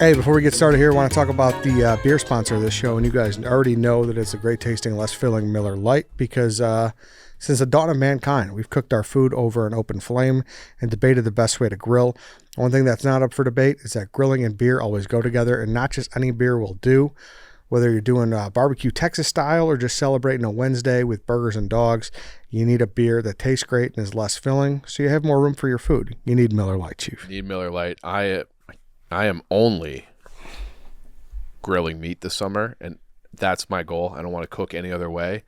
Hey, before we get started here, I want to talk about the beer sponsor of this show. And you guys already know that it's a great tasting, less filling Miller Lite because since the dawn of mankind, we've cooked our food over an open flame and debated the best way to grill. One thing that's not up for debate is that grilling and beer always go together, and not just any beer will do. Whether you're doing barbecue Texas style or just celebrating a Wednesday with burgers and dogs, you need a beer that tastes great and is less filling, so you have more room for your food. You need Miller Lite, Chief. You need Miller Lite. I am only grilling meat this summer, and that's my goal. I don't want to cook any other way.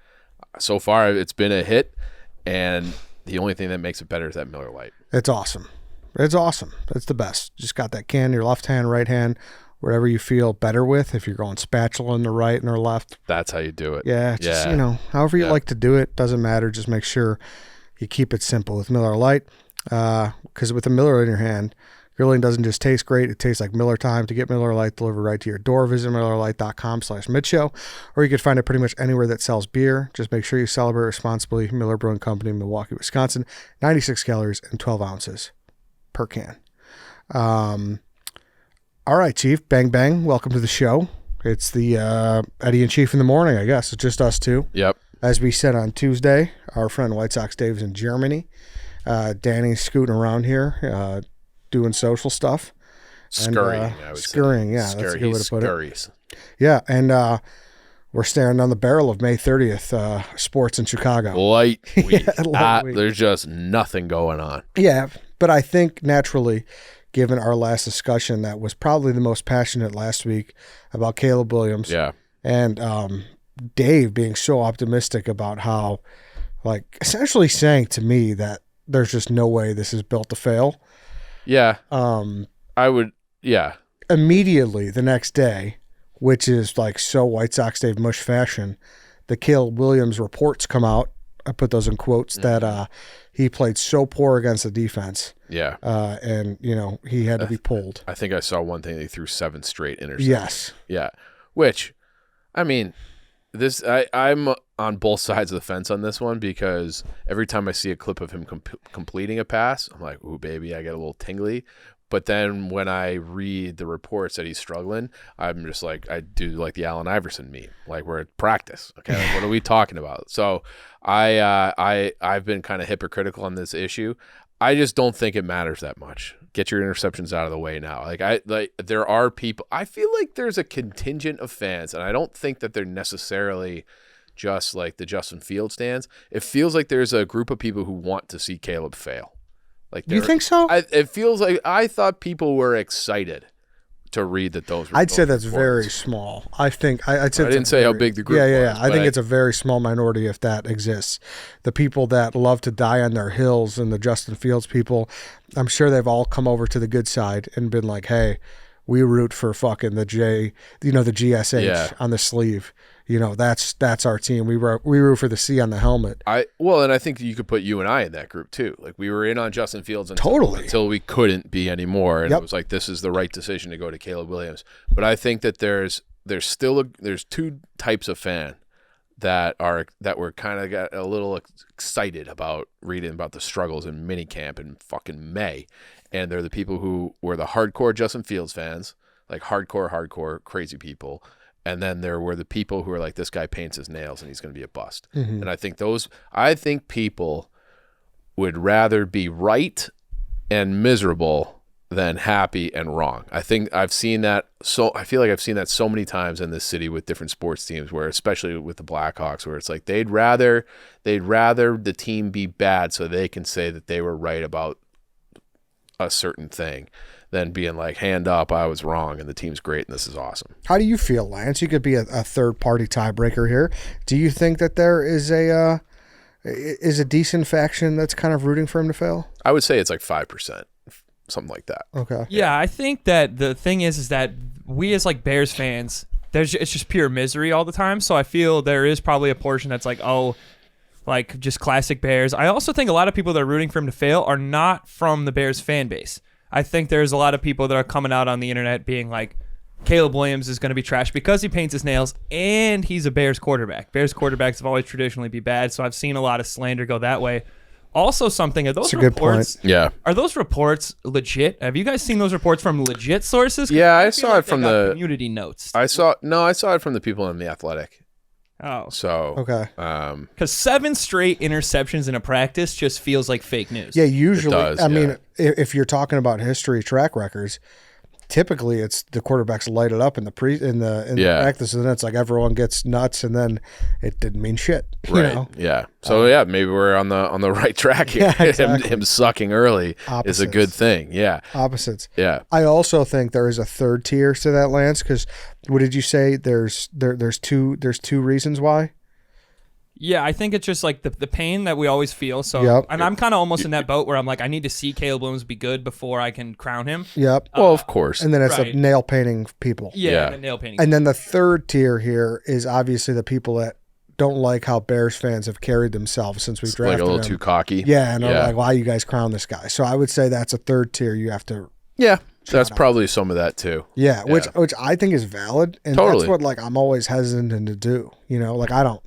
So far, it's been a hit, and the only thing that makes it better is that Miller Lite. It's awesome. It's awesome. It's the best. Just got that can in your left hand, right hand, whatever you feel better with. If you're going spatula in the right and the left. That's how you do it. Yeah, just, however you like to do it. Doesn't matter. Just make sure you keep it simple with Miller Lite. Because with the Miller in your hand, grilling doesn't just taste great. It tastes like Miller time. To get Miller Lite delivered right to your door, visit MillerLite.com/midshow, or you can find it pretty much anywhere that sells beer. Just make sure you celebrate responsibly. Miller Brewing Company, Milwaukee, Wisconsin. 96 calories and 12 ounces per can. All right, Chief. Bang, bang. Welcome to the show. It's the Eddie and Chief in the morning, I guess. It's just us two. Yep. As we said on Tuesday, our friend White Sox Dave's in Germany. Danny's scooting around here, doing social stuff. Scurrying, I would scurrying, say. Yeah, that's a good way to put scurries. it. Yeah, and we're staring down the barrel of May 30th sports in Chicago. Light week. Light week. There's just nothing going on. Yeah, but I think naturally, given our last discussion, that was probably the most passionate last week about Caleb Williams. Yeah. And Dave being so optimistic about how, like, essentially saying to me that there's just no way this is built to fail. Yeah. I would, yeah. Immediately the next day, which is like so White Sox Dave Mush fashion, the Caleb Williams reports come out. I put those in quotes that he played so poor against the defense. Yeah. And, he had to be pulled. I think I saw one thing. They threw 7 straight interceptions. Yes. Yeah. Which, I mean, I'm on both sides of the fence on this one because every time I see a clip of him completing a pass, I'm like, ooh, baby, I get a little tingly. But then when I read the reports that he's struggling, I'm just like, I do like the Allen Iverson meme, like we're at practice. Okay, like, what are we talking about? So I've been kind of hypocritical on this issue. I just don't think it matters that much. Get your interceptions out of the way now. There are people. I feel like there's a contingent of fans, and I don't think that they're necessarily just like the Justin Fields stands. It feels like there's a group of people who want to see Caleb fail. Like, you think so? It feels like I thought people were excited to read that those. I'd say that's very small. I'd say I didn't say how big the group was. Yeah. I think it's a very small minority if that exists. The people that love to die on their hills and the Justin Fields people, I'm sure they've all come over to the good side and been like, hey, we root for fucking the GSH on the sleeve. That's our team. We root for the C on the helmet. And I think you could put you and I in that group too. Like, we were in on Justin Fields until we couldn't be anymore, and It was like, this is the right decision to go to Caleb Williams. But I think that there's two types of fan that were kind of got a little excited about reading about the struggles in minicamp in fucking May, and they're the people who were the hardcore Justin Fields fans, like hardcore crazy people. And then there were the people who are like, this guy paints his nails and he's going to be a bust. Mm-hmm. And I think people would rather be right and miserable than happy and wrong. I think I've seen that. I feel like I've seen that so many times in this city with different sports teams, where especially with the Blackhawks, where it's like they'd rather the team be bad so they can say that they were right about a certain thing, than being like, hand up, I was wrong and the team's great and this is awesome. How do you feel, Lance? You could be a third-party tiebreaker here. Do you think that there is a decent faction that's kind of rooting for him to fail? I would say it's like 5%, something like that. Okay. Yeah, I think that the thing is that we as like Bears fans, it's just pure misery all the time. So I feel there is probably a portion that's like, oh, like just classic Bears. I also think a lot of people that are rooting for him to fail are not from the Bears fan base. I think there's a lot of people that are coming out on the internet being like, Caleb Williams is going to be trash because he paints his nails and he's a Bears quarterback. Bears quarterbacks have always traditionally been bad, so I've seen a lot of slander go that way. Also, something are those That's a good reports? point. Yeah. Are those reports legit? Have you guys seen those reports from legit sources? Yeah, I feel saw like it from they got the community notes. I saw it from the people in the Athletic. Oh, So Okay. because 7 straight interceptions in a practice just feels like fake news. Yeah, usually. does, I mean, yeah. if you're talking about history track records, typically it's the quarterbacks light it up in the Yeah. practice, and then it's like everyone gets nuts, and then it didn't mean shit. You right. know? Yeah. So yeah, maybe we're on the right track here. Yeah, exactly. him sucking early is a good thing. Yeah. Opposites. Yeah. I also think there is a third tier to that, Lance, because what did you say? There's two reasons why. Yeah, I think it's just like the pain that we always feel. So, Yep. and I'm kind of almost in that boat where I'm like, I need to see Caleb Williams be good before I can crown him. Yep. Well, of course. And then it's Right. the nail painting people. Yeah, Yeah. the nail painting. And then the third tier here is obviously the people that don't like how Bears fans have carried themselves since we It's drafted like a little them. too cocky. Yeah, and Yeah. they're like, why you guys crown this guy? So I would say that's a third tier you have to. Yeah. That's probably some of that too. Yeah, which I think is valid, and Totally. that's what like I'm always hesitant to do. You know, like I don't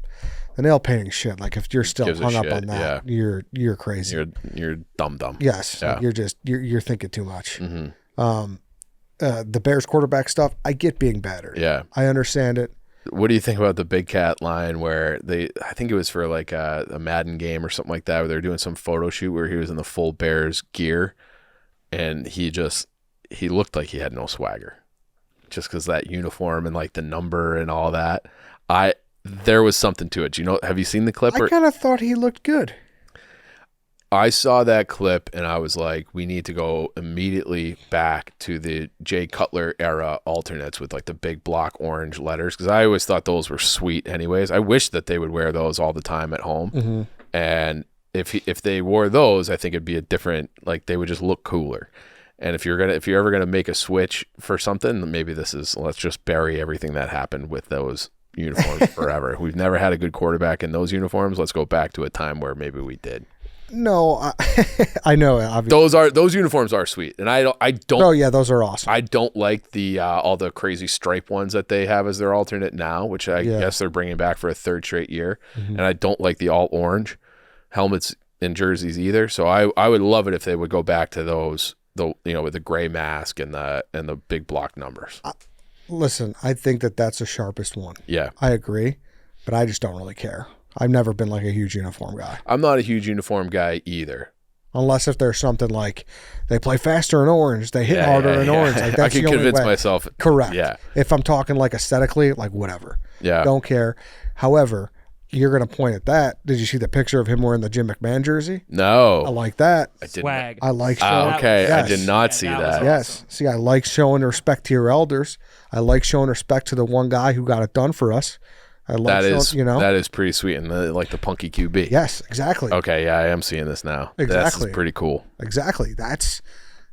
the nail painting shit. Like if you're still Gives a hung up shit, on that, you're crazy. You're dumb. Yes, Yeah. like you're thinking too much. Mhm. The Bears quarterback stuff, I get being battered. Yeah. I understand it. What do you think about the Big Cat line where I think it was for like a Madden game or something like that, where they were doing some photo shoot where he was in the full Bears gear and he looked like he had no swagger just because that uniform and like the number and all that. There was something to it. Have you seen the clip? I kind of thought he looked good. I saw that clip and I was like, we need to go immediately back to the Jay Cutler era alternates with like the big block orange letters, because I always thought those were sweet anyways. I wish that they would wear those all the time at home. Mm-hmm. And if they wore those, I think it'd be a different, like they would just look cooler. And if you're ever gonna make a switch for something, maybe let's just bury everything that happened with those uniforms forever. We've never had a good quarterback in those uniforms. Let's go back to a time where maybe we did. No, I know. Obviously. Those uniforms are sweet, and I don't. Oh yeah, those are awesome. I don't like the all the crazy stripe ones that they have as their alternate now, which I guess they're bringing back for a third straight year. Mm-hmm. And I don't like the all orange helmets and jerseys either. So I would love it if they would go back to those, with the gray mask and the big block numbers. Listen, I think that's the sharpest one. Yeah, I agree, but I just don't really care. I've never been like a huge uniform guy. I'm not a huge uniform guy either. Unless if there's something like they play faster in orange, they hit harder in orange. Like that's I can the only convince way. myself. Correct. Yeah. If I'm talking like aesthetically, like whatever. Yeah. Don't care. However, you're gonna point at that. Did you see the picture of him wearing the Jim McMahon jersey? No. I like that. I didn't. Swag. I like showing. Okay, Yes. I did not see that was that. Yes. See, I like showing respect to your elders. I like showing respect to the one guy who got it done for us. I like showing, that is pretty sweet, and like the punky QB. Yes, exactly. Okay, yeah, I am seeing this now. Exactly. That's pretty cool. Exactly. That's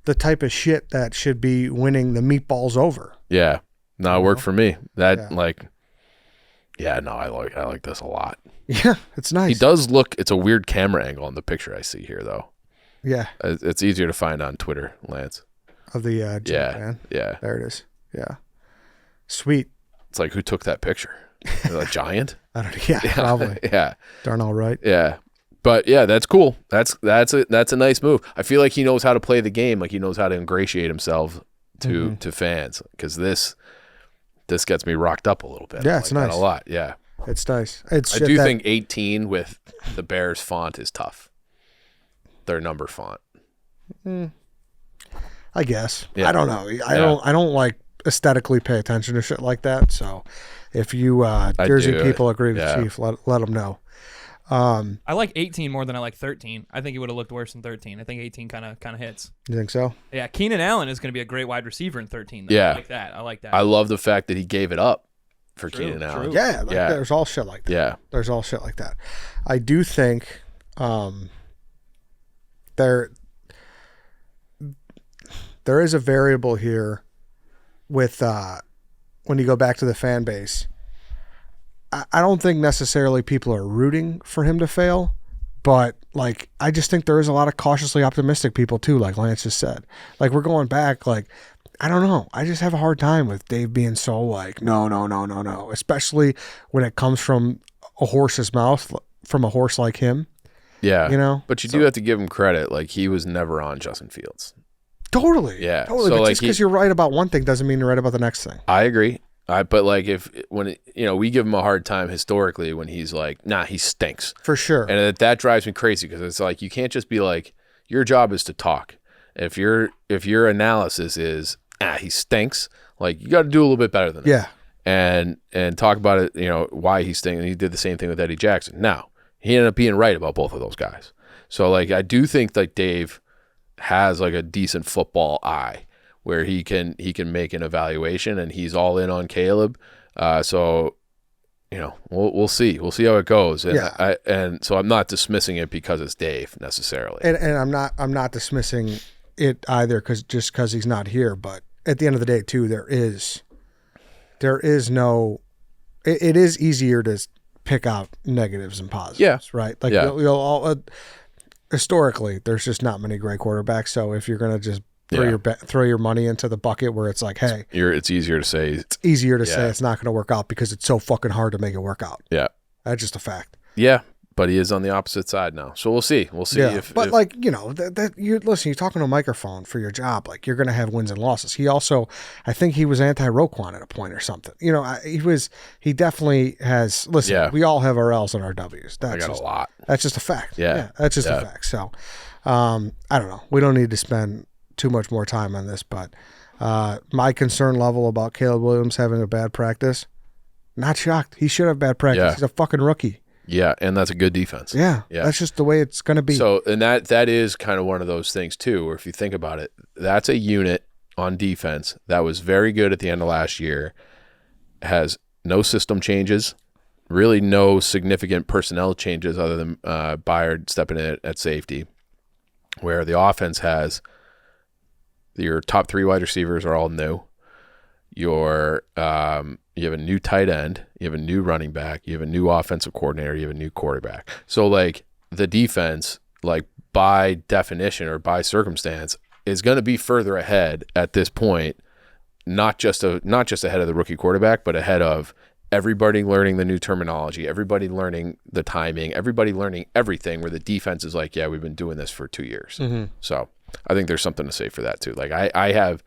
the type of shit that should be winning the meatballs over. Yeah. No, it worked for me. I like this a lot. Yeah, it's nice. He does look. It's a weird camera angle in the picture I see here, though. Yeah. It's easier to find on Twitter, Lance. Of the Jim Yeah, man. yeah. There it is. Yeah. Sweet. It's like, who took that picture? A giant? I don't know. Yeah, probably. Yeah, Darn all right. yeah. But yeah, that's cool. That's a nice move. I feel like he knows how to play the game. Like he knows how to ingratiate himself to fans, because this gets me rocked up a little bit. Yeah, I it's like that nice. a lot. Yeah. It's nice. It's I shit do that- think 18 with the Bears font is tough. Their number font. I guess. Yeah. I don't know. I don't like aesthetically pay attention to shit like that. So if you Jersey do. people agree with Yeah. Chief, let them know. I like 18 more than I like 13. I think it would have looked worse than 13. I think 18 kind of hits. You think so? Yeah, Keenan Allen is going to be a great wide receiver in 13. Though. Yeah. I like that. I love the fact that he gave it up for True, Keenan Allen. true. Yeah. Yeah. There's all shit like that. Yeah. There's all shit like that. I do think there is a variable here with when you go back to the fan base. I don't think necessarily people are rooting for him to fail, but like I just think there is a lot of cautiously optimistic people too, like Lance just said. Like we're going back, like I don't know. I just have a hard time with Dave being so like no, especially when it comes from a horse's mouth, from a horse like him. Yeah. You know? But you do have to give him credit. Like, he was never on Justin Fields. Totally. Yeah. Totally. So, but like, just because you're right about one thing doesn't mean you're right about the next thing. I agree. But like we give him a hard time historically when he's like, nah, he stinks. For sure. And that drives me crazy because it's like, you can't just be like, your job is to talk. If your analysis is, he stinks, like, you got to do a little bit better than that. Yeah. And talk about it, why he stinks. And he did the same thing with Eddie Jackson. Now, he ended up being right about both of those guys. So, like, I do think that Dave has like a decent football eye where he can make an evaluation, and he's all in on Caleb. So, we'll see. We'll see how it goes. And so I'm not dismissing it because it's Dave necessarily. And I'm not dismissing it either because he's not here. But at the end of the day, too, it is easier to pick out negatives and positives. Yeah. Right. Like you'll all, historically, there's just not many great quarterbacks. So if you're gonna just throw your money into the bucket where it's like, hey, it's easier to say. It's easier to say it's not going to work out because it's so fucking hard to make it work out. Yeah, that's just a fact. Yeah, but he is on the opposite side now, so we'll see. We'll see if. But like you're talking to a microphone for your job. Like, you're going to have wins and losses. He also, I think he was anti-Roquan at a point or something. He definitely has. Listen, we all have our L's and our W's. I got a lot. That's just a fact. Yeah, that's just a fact. So, I don't know. We don't need to spend too much more time on this, but my concern level about Caleb Williams having a bad practice, not shocked. He should have bad practice. Yeah. He's a fucking rookie. Yeah, and that's a good defense. Yeah, that's just the way it's going to be. So, and that is kind of one of those things too, where if you think about it, that's a unit on defense that was very good at the end of last year, has no system changes, really no significant personnel changes other than Byard stepping in at safety, where the offense has your top 3 wide receivers are all new. You have a new tight end, you have a new running back, you have a new offensive coordinator, you have a new quarterback. So, like, the defense, like, by definition or by circumstance, is going to be further ahead at this point, not just ahead of the rookie quarterback, but ahead of everybody learning the new terminology, everybody learning the timing, everybody learning everything, where the defense is like, yeah, we've been doing this for 2 years. Mm-hmm. So I think there's something to say for that too. Like, I have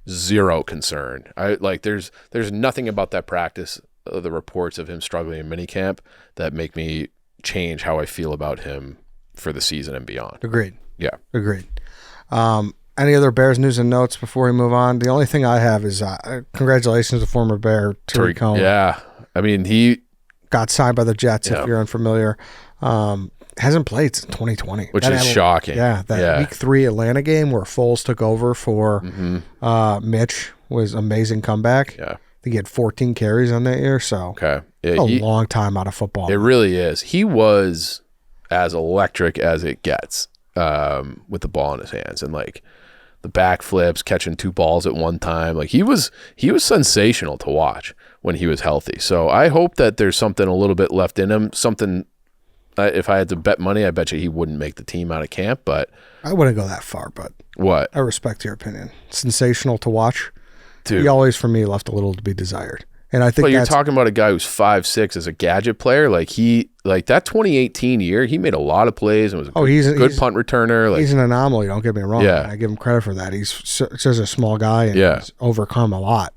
zero concern. There's nothing about that practice, the reports of him struggling in minicamp, that make me change how I feel about him for the season and beyond. Agreed. Yeah. Agreed. Any other Bears news and notes before we move on? The only thing I have is congratulations to former Bear Tariq Cohen. Yeah. I mean, he got signed by the Jets, if you're unfamiliar. Hasn't played since 2020. Which is shocking. Yeah, Week 3 Atlanta game where Foles took over for Mitch was amazing comeback. Yeah. I think he had 14 carries on that year, so long time out of football. It really is. He was as electric as it gets with the ball in his hands, and like the backflips, catching 2 balls at one time. Like, he was sensational to watch when he was healthy. So I hope that there's something a little bit left in him. Something, if I had to bet money, I bet you he wouldn't make the team out of camp. But I wouldn't go that far. But what? I respect your opinion. Sensational to watch. Dude. He always, for me, left a little to be desired. And I think you're talking about a guy who's 5'6" as a gadget player. Like, that 2018 year, he made a lot of plays and was a good punt returner. Like, he's an anomaly. Don't get me wrong. Yeah. I give him credit for that. He's just a small guy and he's overcome a lot.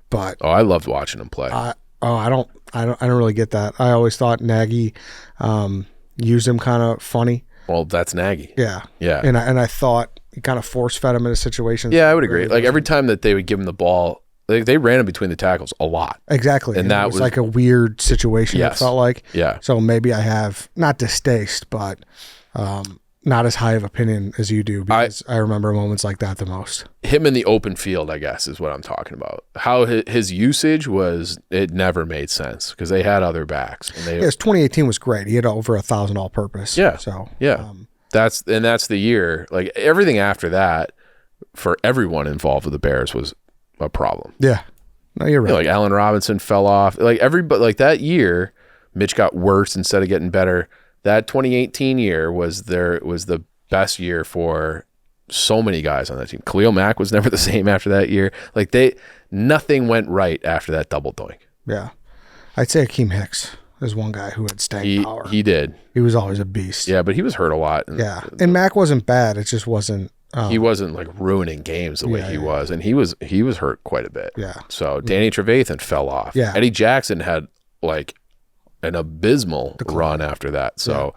But I loved watching him play. I don't really get that. I always thought Nagy used him kind of funny. Well, that's Nagy. Yeah. Yeah. And I thought he kind of force fed him into situations. Yeah, I would agree. Like, every time that they would give him the ball, they ran him between the tackles a lot. Exactly. And that was like a weird situation, it felt like. Yeah. So maybe I have not distaste, but not as high of opinion as you do, because I remember moments like that the most. Him in the open field, I guess, is what I'm talking about. How his usage was, it never made sense because they had other backs. And his 2018 was great. He had over 1,000 all-purpose. Yeah. So that's the year. Like, everything after that, for everyone involved with the Bears, was a problem. Yeah. No, you're right. Like, Allen Robinson fell off. Like, that year, Mitch got worse instead of getting better. That 2018 year was the best year for so many guys on that team. Khalil Mack was never the same after that year. Like, nothing went right after that double doink. Yeah. I'd say Akeem Hicks. There's one guy who had staying power. He did. He was always a beast. Yeah, but he was hurt a lot. And Mac wasn't bad. It just wasn't. He wasn't like ruining games the way he was, and he was hurt quite a bit. Yeah. So Danny Trevathan fell off. Yeah. Eddie Jackson had like an abysmal run after that. So,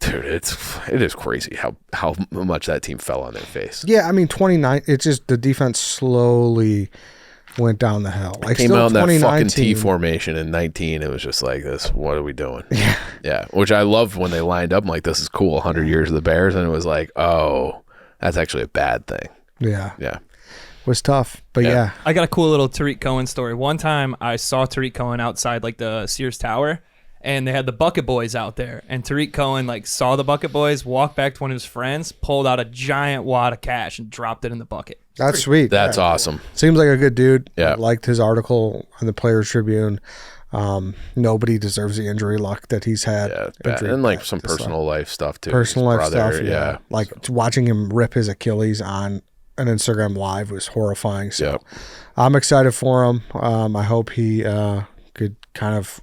dude, it is crazy how much that team fell on their face. Yeah, I mean 29. It's just the defense slowly went down the hill. Like came out in that fucking T formation in 19. It was just like this. What are we doing? Yeah. Which I loved when they lined up. I'm like, this is cool. 100 years of the Bears, and it was like, oh. That's actually a bad thing. Yeah. Yeah. Was tough, but yeah. I got a cool little Tariq Cohen story. One time I saw Tariq Cohen outside like the Sears Tower, and they had the Bucket Boys out there. And Tariq Cohen like saw the Bucket Boys, walked back to one of his friends, pulled out a giant wad of cash and dropped it in the bucket. That's sweet. That's awesome. Seems like a good dude. Yeah. I liked his article on the Players Tribune. Nobody deserves the injury luck that he's had. Yeah, and like some personal life stuff too. Personal life stuff, yeah. Like watching him rip his Achilles on an Instagram Live was horrifying. So I'm excited for him. I hope he could kind of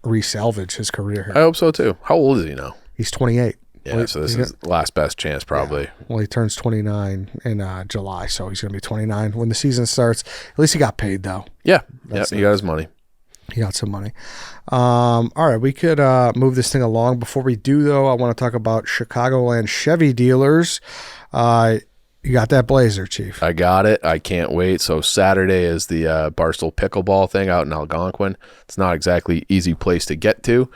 re-salvage his career here. I hope so too. How old is he now? He's 28. Yeah, so this is last best chance probably. Yeah. Well, he turns 29 in July, so he's going to be 29 when the season starts. At least he got paid, though. Yeah, he got his money. He got some money. All right, we could move this thing along. Before we do, though, I want to talk about Chicagoland Chevy Dealers. You got that Blazer, Chief? I got it. I can't wait. So Saturday is the Barstool pickleball thing out in Algonquin. It's not exactly easy place to get to.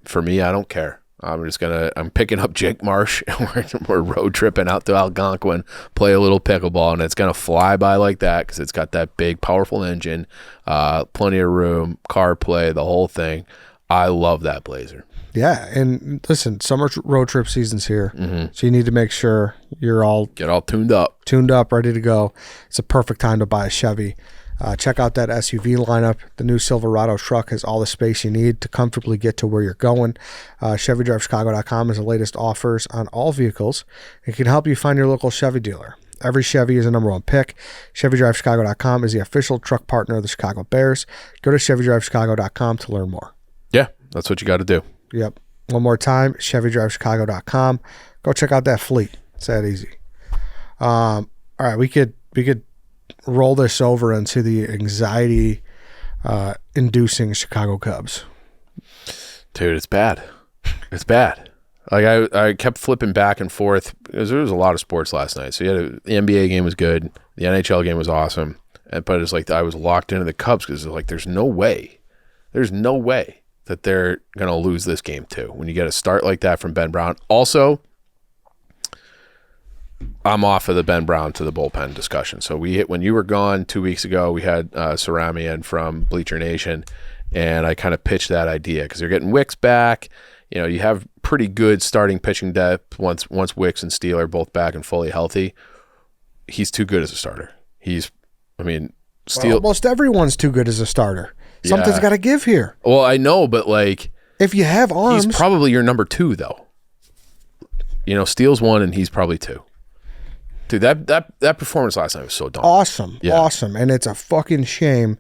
For me, I don't care. I'm picking up Jake Marsh, and we're road tripping out to Algonquin, play a little pickleball, and it's going to fly by like that because it's got that big, powerful engine, plenty of room, car play, the whole thing. I love that Blazer. Yeah, and listen, summer road trip season's here, so you need to make sure you're get all tuned up, ready to go. It's a perfect time to buy a Chevy. Check out that SUV lineup. The new Silverado truck has all the space you need to comfortably get to where you're going. ChevyDriveChicago.com is the latest offers on all vehicles. It can help you find your local Chevy dealer. Every Chevy is a number one pick. ChevyDriveChicago.com is the official truck partner of the Chicago Bears. Go to ChevyDriveChicago.com to learn more. Yeah, that's what you got to do. Yep. One more time, ChevyDriveChicago.com. Go check out that fleet. It's that easy. All right, we could roll this over into the anxiety inducing Chicago Cubs. Dude, it's bad. It's bad. Like I kept flipping back and forth because there was a lot of sports last night. So the NBA game was good, the NHL game was awesome, but it's like I was locked into the Cubs because like there's no way that they're gonna lose this game too. When you get a start like that from Ben Brown, also. I'm off of the Ben Brown to the bullpen discussion. So when you were gone 2 weeks ago, we had Ceramian from Bleacher Nation, and I kind of pitched that idea because you're getting Wicks back. You know, you have pretty good starting pitching depth once Wicks and Steele are both back and fully healthy. He's too good as a starter. Steele. Almost everyone's too good as a starter. Something's got to give here. Well, I know, but like if you have arms, he's probably your number two though. You know, Steele's one, and he's probably two. Dude, that performance last night was so dumb. Awesome. And it's a fucking shame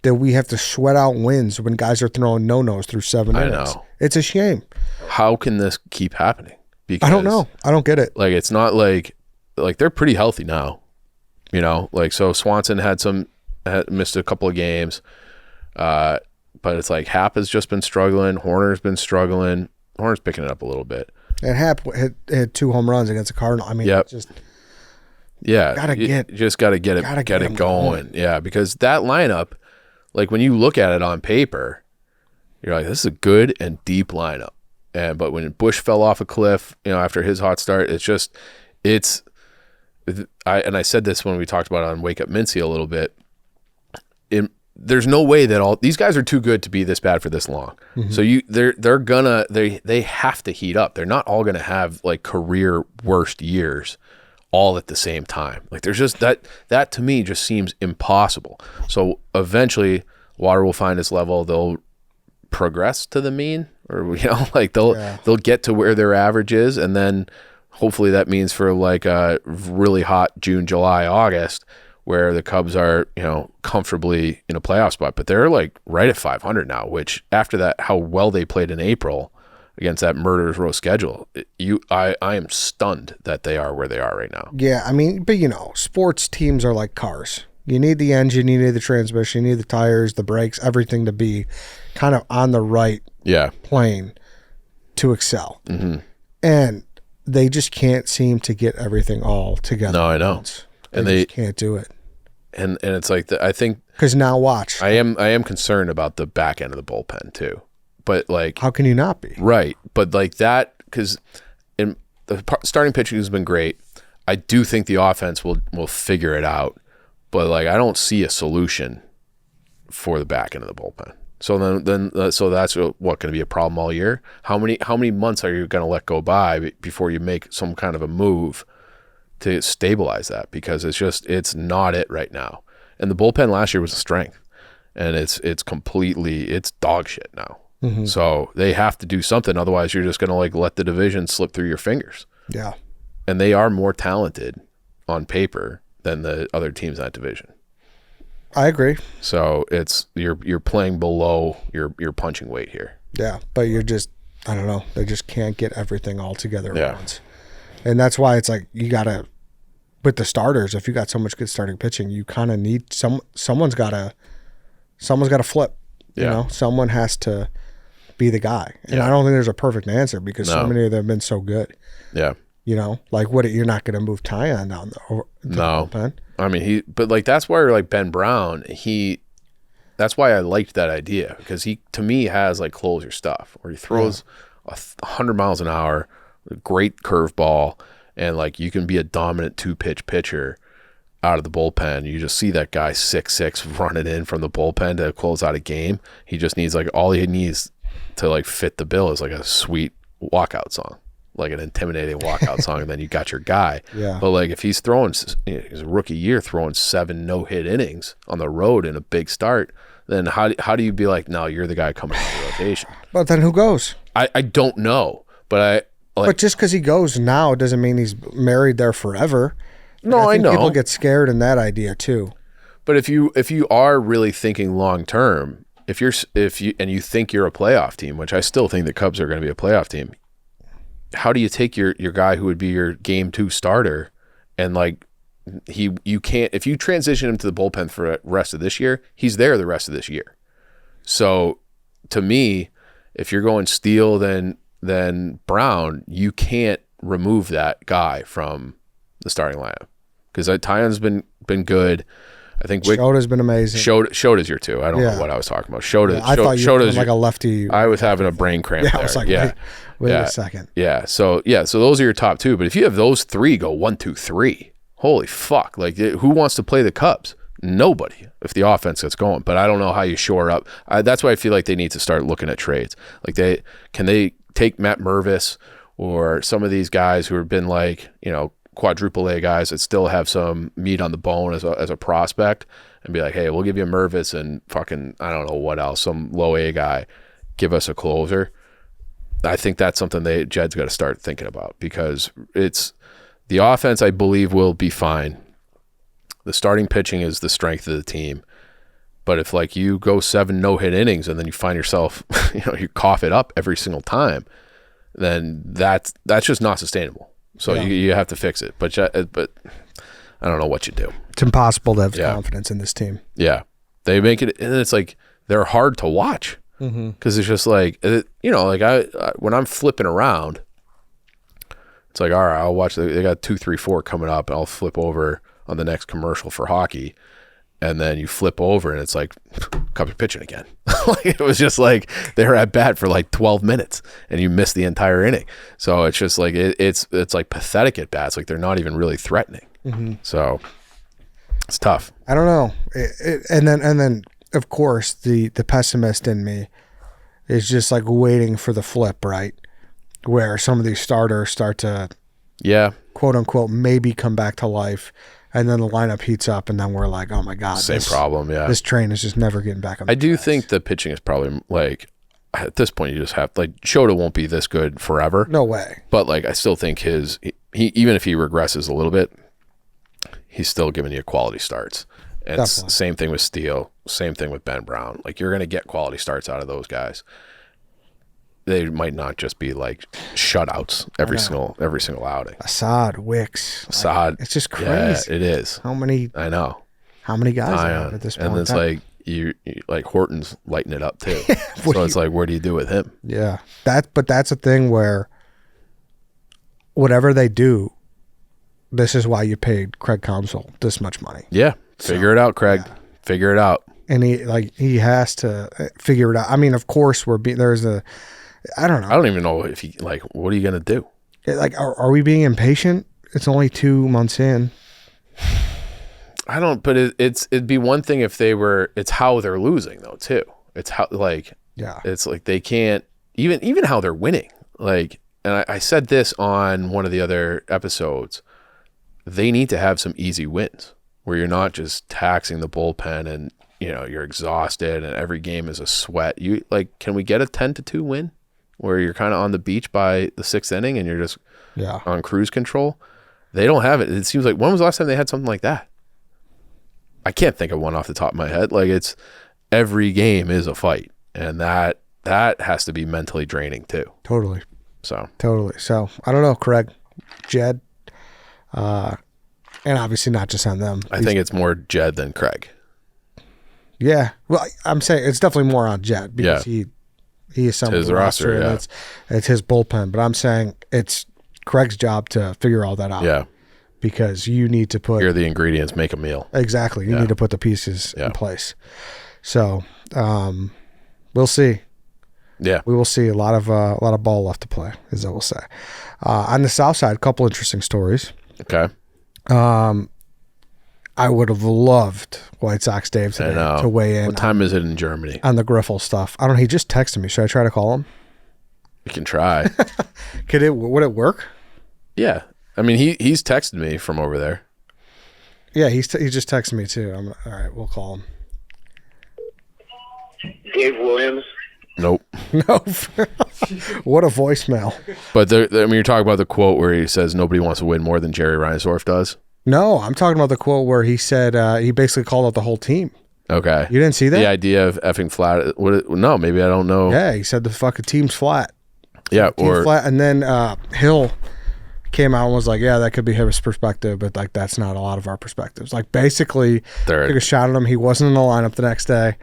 that we have to sweat out wins when guys are throwing no-nos through 7 innings. I know. It's a shame. How can this keep happening? Because, I don't know. I don't get it. Like, it's not like they're pretty healthy now. You know, like, so Swanson had missed a couple of games. But it's like Happ has just been struggling. Horner's been struggling. Horner's picking it up a little bit. And Happ hit 2 home runs against the Cardinals. I mean, just... Yeah, you just got to get it going. Yeah, because that lineup, like when you look at it on paper, you're like, this is a good and deep lineup. But when Bush fell off a cliff, you know, after his hot start, I said this when we talked about it on Wake Up Mincy a little bit. There's no way that all these guys are too good to be this bad for this long. Mm-hmm. So they have to heat up. They're not all gonna have like career worst years all at the same time. Like there's just that to me just seems impossible. So eventually water will find its level. They'll progress to the mean, or you know, like they'll get to where their average is, and then hopefully that means for like a really hot June, July, August, where the Cubs are, comfortably in a playoff spot, but they're like right at 500 now, which after that, how well they played in April against that murderer's row schedule, I am stunned that they are where they are right now. Yeah, I mean, but sports teams are like cars. You need the engine, you need the transmission, you need the tires, the brakes, everything to be kind of on the right plane to excel. Mm-hmm. And they just can't seem to get everything all together. No, I know. They just can't do it. And it's like, I think... Because now watch. I am concerned about the back end of the bullpen too. But like... How can you not be? Right. But like that, because the starting pitching has been great. I do think the offense will figure it out. But like, I don't see a solution for the back end of the bullpen. So so that's what going to be a problem all year. How many months are you going to let go by before you make some kind of a move to stabilize that? Because it's not it right now. And the bullpen last year was a strength, and it's dog shit now. Mm-hmm. So they have to do something. Otherwise, you're just going to like let the division slip through your fingers. Yeah. And they are more talented on paper than the other teams in that division. I agree. So you're playing below your punching weight here. Yeah, but you're just, I don't know, they just can't get everything all together at Yeah. once. And that's why it's like you got to, with the starters, if you got so much good starting pitching, you kind of need someone's got to flip. Yeah. Someone has to be the guy. And I don't think there's a perfect answer because so many of them have been so good. Yeah. Like you're not going to move Tyon down the bullpen. I mean, but like that's why like Ben Brown, that's why I liked that idea, because he to me has like closer stuff where he throws 100 miles an hour, great curveball, and like you can be a dominant 2-pitch pitcher out of the bullpen. You just see that guy 6'6" running in from the bullpen to close out a game. He just needs all he needs to like fit the bill is like a sweet walkout song. Like an intimidating walkout song, and then you got your guy. Yeah. But like if he's throwing his rookie year, throwing 7 no-hit innings on the road in a big start, then how do you be like, no, you're the guy coming out of the rotation? But then who goes? I don't know, but but just because he goes now doesn't mean he's married there forever. No, I know. People get scared in that idea too. But if you are really thinking long term, if you think you're a playoff team, which I still think the Cubs are going to be a playoff team. How do you take your guy who would be your game 2 starter and like you can't, if you transition him to the bullpen for the rest of this year, he's there the rest of this year. So to me, if you're going Steele then Brown, you can't remove that guy from the starting lineup because Tyon's been good. I think Shota's been amazing. Shota's your 2. I don't know what I was talking about. I thought you were like a lefty. I was having a brain cramp there. I was like, wait a second. Yeah. So those are your top 2. But if you have those 3 go 1, 2, 3, holy fuck! Like who wants to play the Cubs? Nobody. If the offense gets going, but I don't know how you shore up. That's why I feel like they need to start looking at trades. Like they take Matt Mervis or some of these guys who have been like quadruple A guys that still have some meat on the bone as a prospect and be like, hey, we'll give you a Mervis and fucking, I don't know what else, some low A guy, give us a closer. I think that's something Jed's got to start thinking about because it's the offense, I believe, will be fine. The starting pitching is the strength of the team. But if like you go 7 no-hit innings and then you find yourself, you cough it up every single time, then that's just not sustainable. So you have to fix it, but I don't know what you do. It's impossible to have confidence in this team. Yeah, they make it, and it's like they're hard to watch because it's just like like I when I'm flipping around, it's like all right, I'll watch. They got 2, 3, 4 coming up, and I'll flip over on the next commercial for hockey, and then you flip over, and it's like Cubs are pitching again. Like it was just like they were at bat for like 12 minutes and you missed the entire inning. So it's just like it's like pathetic at bats. Like they're not even really threatening. Mm-hmm. So it's tough. I don't know. And then of course the pessimist in me is just like waiting for the flip, right? Where some of these starters start to quote unquote maybe come back to life. And then the lineup heats up, and then we're like, "Oh my god, same problem." Yeah, this train is just never getting back on. I do think the pitching is probably like at this point you just have like Shota won't be this good forever. No way. But like I still think he even if he regresses a little bit, he's still giving you quality starts. And it's same thing with Steele, same thing with Ben Brown. Like, you're going to get quality starts out of those guys. They might not just be like shutouts every single outing. Assad, Wicks. It's just crazy. Yeah, it is. How many guys are at this point? And it's like you like Horton's lighting it up too. So it's like, what do you do with him? Yeah. But that's a thing where whatever they do, this is why you paid Craig Counsell this much money. Yeah. Figure it out, Craig. Yeah. Figure it out. And he has to figure it out. I mean, of course I don't know. I don't even know if what are you going to do? Like, are we being impatient? It's only 2 months in. I don't, but it'd be one thing if it's how they're losing though, too. It's how, it's like they can't, even how they're winning. Like, and I said this on one of the other episodes, they need to have some easy wins where you're not just taxing the bullpen and, you're exhausted and every game is a sweat. Can we get a 10-2 win? Where you're kind of on the beach by the 6th inning and you're just on cruise control. They don't have it. It seems like, when was the last time they had something like that? I can't think of one off the top of my head. Like, it's every game is a fight, and that has to be mentally draining too. Totally. So I don't know, Craig, Jed, and obviously not just on them. I think it's more Jed than Craig. Yeah. Well, I'm saying it's definitely more on Jed because he assembled the roster, and it's his bullpen. But I'm saying it's Craig's job to figure all that out. Yeah. Because you need to put... Here are the ingredients, make a meal. Exactly. You need to put the pieces in place. So, we'll see. Yeah. We will see a lot of ball left to play, as I will say. On the south side, a couple interesting stories. Okay. I would have loved White Sox Dave today to weigh in. What time is it in Germany? On the Griffel stuff. I don't know. He just texted me. Should I try to call him? You can try. Would it work? Yeah. I mean, he's texted me from over there. Yeah, he just texted me too. All right, we'll call him. Dave Williams. Nope. No. What a voicemail. But you're talking about the quote where he says nobody wants to win more than Jerry Reinsdorf does? No, I'm talking about the quote where he said he basically called out the whole team. Okay. You didn't see that? The idea of effing flat. No, maybe I don't know. Yeah, he said the fucking team's flat. Yeah, team's flat. And then Hill came out and was like, yeah, that could be his perspective, but like that's not a lot of our perspectives. Like basically took a shot at him. He wasn't in the lineup the next day.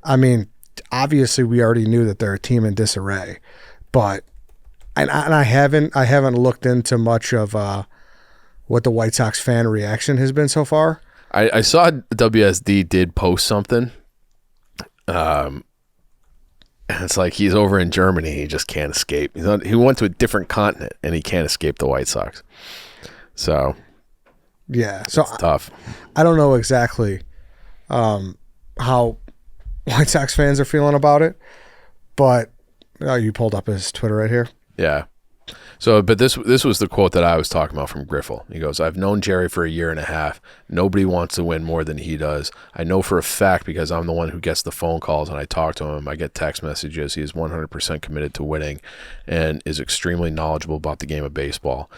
I mean, obviously we already knew that they're a team in disarray, but I haven't looked into much of what the White Sox fan reaction has been so far. I saw WSD did post something. And it's like he's over in Germany. He just can't escape. He went to a different continent, and he can't escape the White Sox. So, yeah. So it's tough. I don't know exactly how White Sox fans are feeling about it, but you pulled up his Twitter right here. Yeah. So, but this was the quote that I was talking about from Griffel. He goes, "I've known Jerry for a year and a half. Nobody wants to win more than he does. I know for a fact because I'm the one who gets the phone calls and I talk to him. I get text messages. He is 100% committed to winning and is extremely knowledgeable about the game of baseball.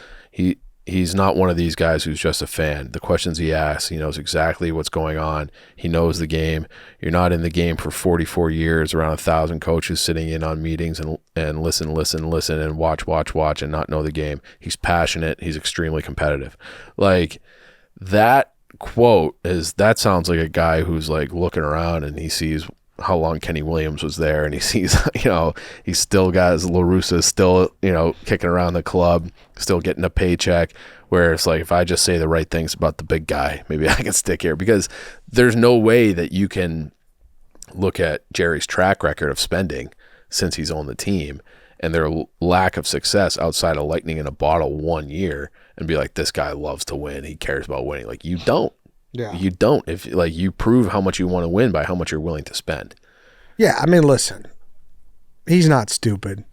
He's not one of these guys who's just a fan. The questions he asks, he knows exactly what's going on. He knows the game. You're not in the game for 44 years around 1,000 coaches sitting in on meetings and listen and watch and not know the game. He's passionate. He's extremely competitive." Like that quote that sounds like a guy who's like looking around and he sees how long Kenny Williams was there and he sees, he's still got his La Russa still, kicking around the club, still getting a paycheck, where it's like, if I just say the right things about the big guy, maybe I can stick here, because there's no way that you can look at Jerry's track record of spending since he's on the team and their lack of success outside of lightning in a bottle 1 year and be like, this guy loves to win. He cares about winning. Like, you don't. Yeah. You don't. If you prove how much you want to win by how much you're willing to spend. Yeah, I mean, listen. He's not stupid.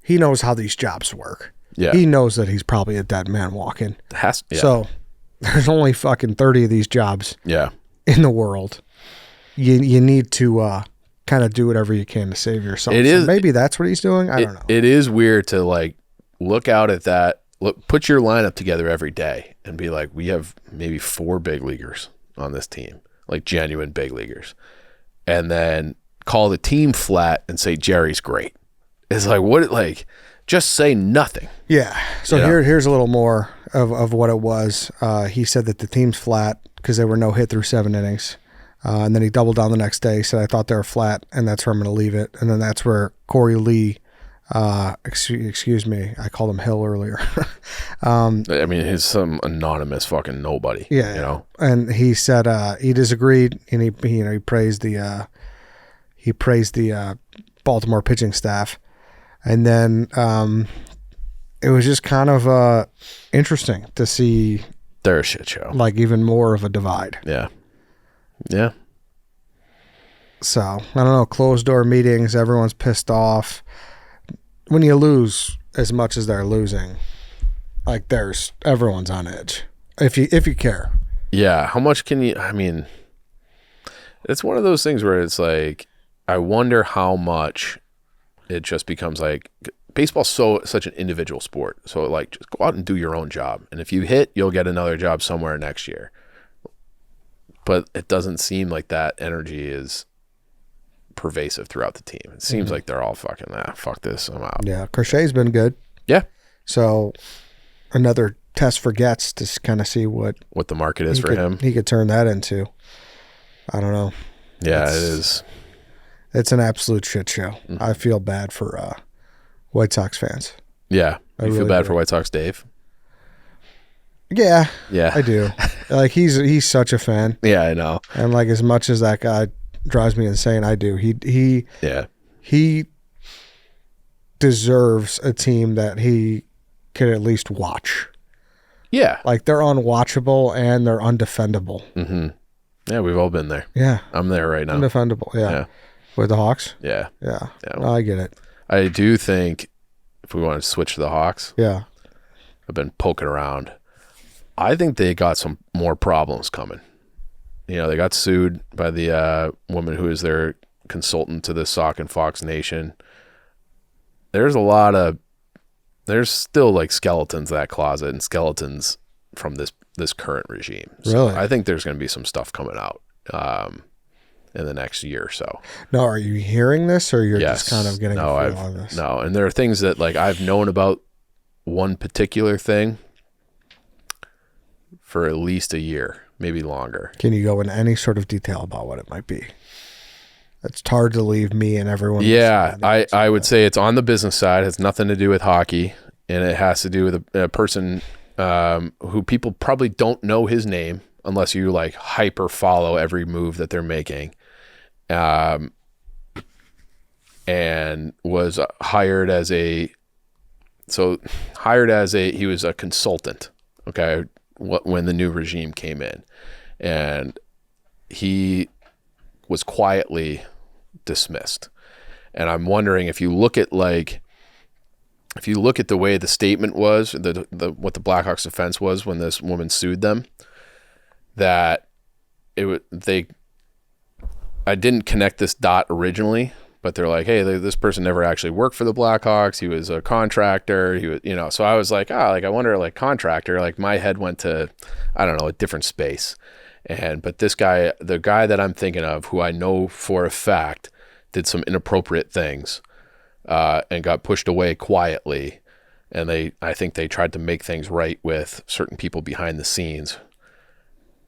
He knows how these jobs work. Yeah. He knows that he's probably a dead man walking. Yeah. So there's only fucking 30 of these jobs in the world. You need to kind of do whatever you can to save yourself. Maybe that's what he's doing. I don't know. It is weird to like look out at that look, put your lineup together every day and be like, we have maybe 4 big leaguers on this team, like genuine big leaguers, and then call the team flat and say Jerry's great. It's like, what? Like, just say nothing. Yeah. So here's a little more of what it was. He said that the team's flat because they were no hit through 7 innings. And then he doubled down the next day. He said, I thought they were flat, and that's where I'm going to leave it. And then that's where Corey Lee, excuse me, I called him Hill earlier. I mean, he's some anonymous fucking nobody. Yeah. You know? And he said he disagreed, and he praised the Baltimore pitching staff. And then it was just kind of interesting to see they're a shit show. Like even more of a divide. Yeah. Yeah. So, I don't know, closed door meetings, everyone's pissed off. When you lose as much as they're losing, like everyone's on edge. If you care. Yeah. How much can you, I mean, it's one of those things where it's like, I wonder how much it just becomes like, baseball's such an individual sport. So like, just go out and do your own job. And if you hit, you'll get another job somewhere next year. But it doesn't seem like that energy is pervasive throughout the team. It seems like they're all fucking, fuck this, I'm out. Yeah, Crochet's been good. Yeah. So another test for Getz to kind of see what the market is for him. He could turn that into. I don't know. Yeah, it is. It's an absolute shit show. Mm-hmm. I feel bad for White Sox fans. Yeah. You feel bad for White Sox Dave? Yeah, I do. Like he's such a fan. Yeah, I know. And like as much as that guy drives me insane, I do. He deserves a team that he can at least watch. Yeah, like they're unwatchable and they're undefendable. Mm-hmm. Yeah, we've all been there. Yeah, I'm there right now. Undefendable. Yeah. With the Hawks. Yeah. No, I get it. I do think if we want to switch to the Hawks. Yeah, I've been poking around. I think they got some more problems coming. You know, they got sued by the woman who is their consultant to the Sock and Fox Nation. There's still like skeletons in that closet and skeletons from this current regime. So really? I think there's going to be some stuff coming out in the next year or so. No, are you hearing this or you're just kind of getting a feel on this? No, and there are things that like I've known about one particular thing for at least a year, maybe longer. Can you go into any sort of detail about what it might be? It's hard to leave me and everyone. Yeah, I would say it's on the business side. It has nothing to do with hockey, and it has to do with a person who people probably don't know his name unless you like hyper follow every move that they're making. And was hired as he was a consultant. Okay. When the new regime came in, and he was quietly dismissed. And I'm wondering if you look at the way the statement was, what the Blackhawks defense was when this woman sued them, that I didn't connect this dot originally, but they're like, hey, this person never actually worked for the Blackhawks. He was a contractor. He was, so I was like, I wonder, like contractor, like my head went to, I don't know, a different space. But this guy, the guy that I'm thinking of, who I know for a fact did some inappropriate things, and got pushed away quietly. And I think they tried to make things right with certain people behind the scenes.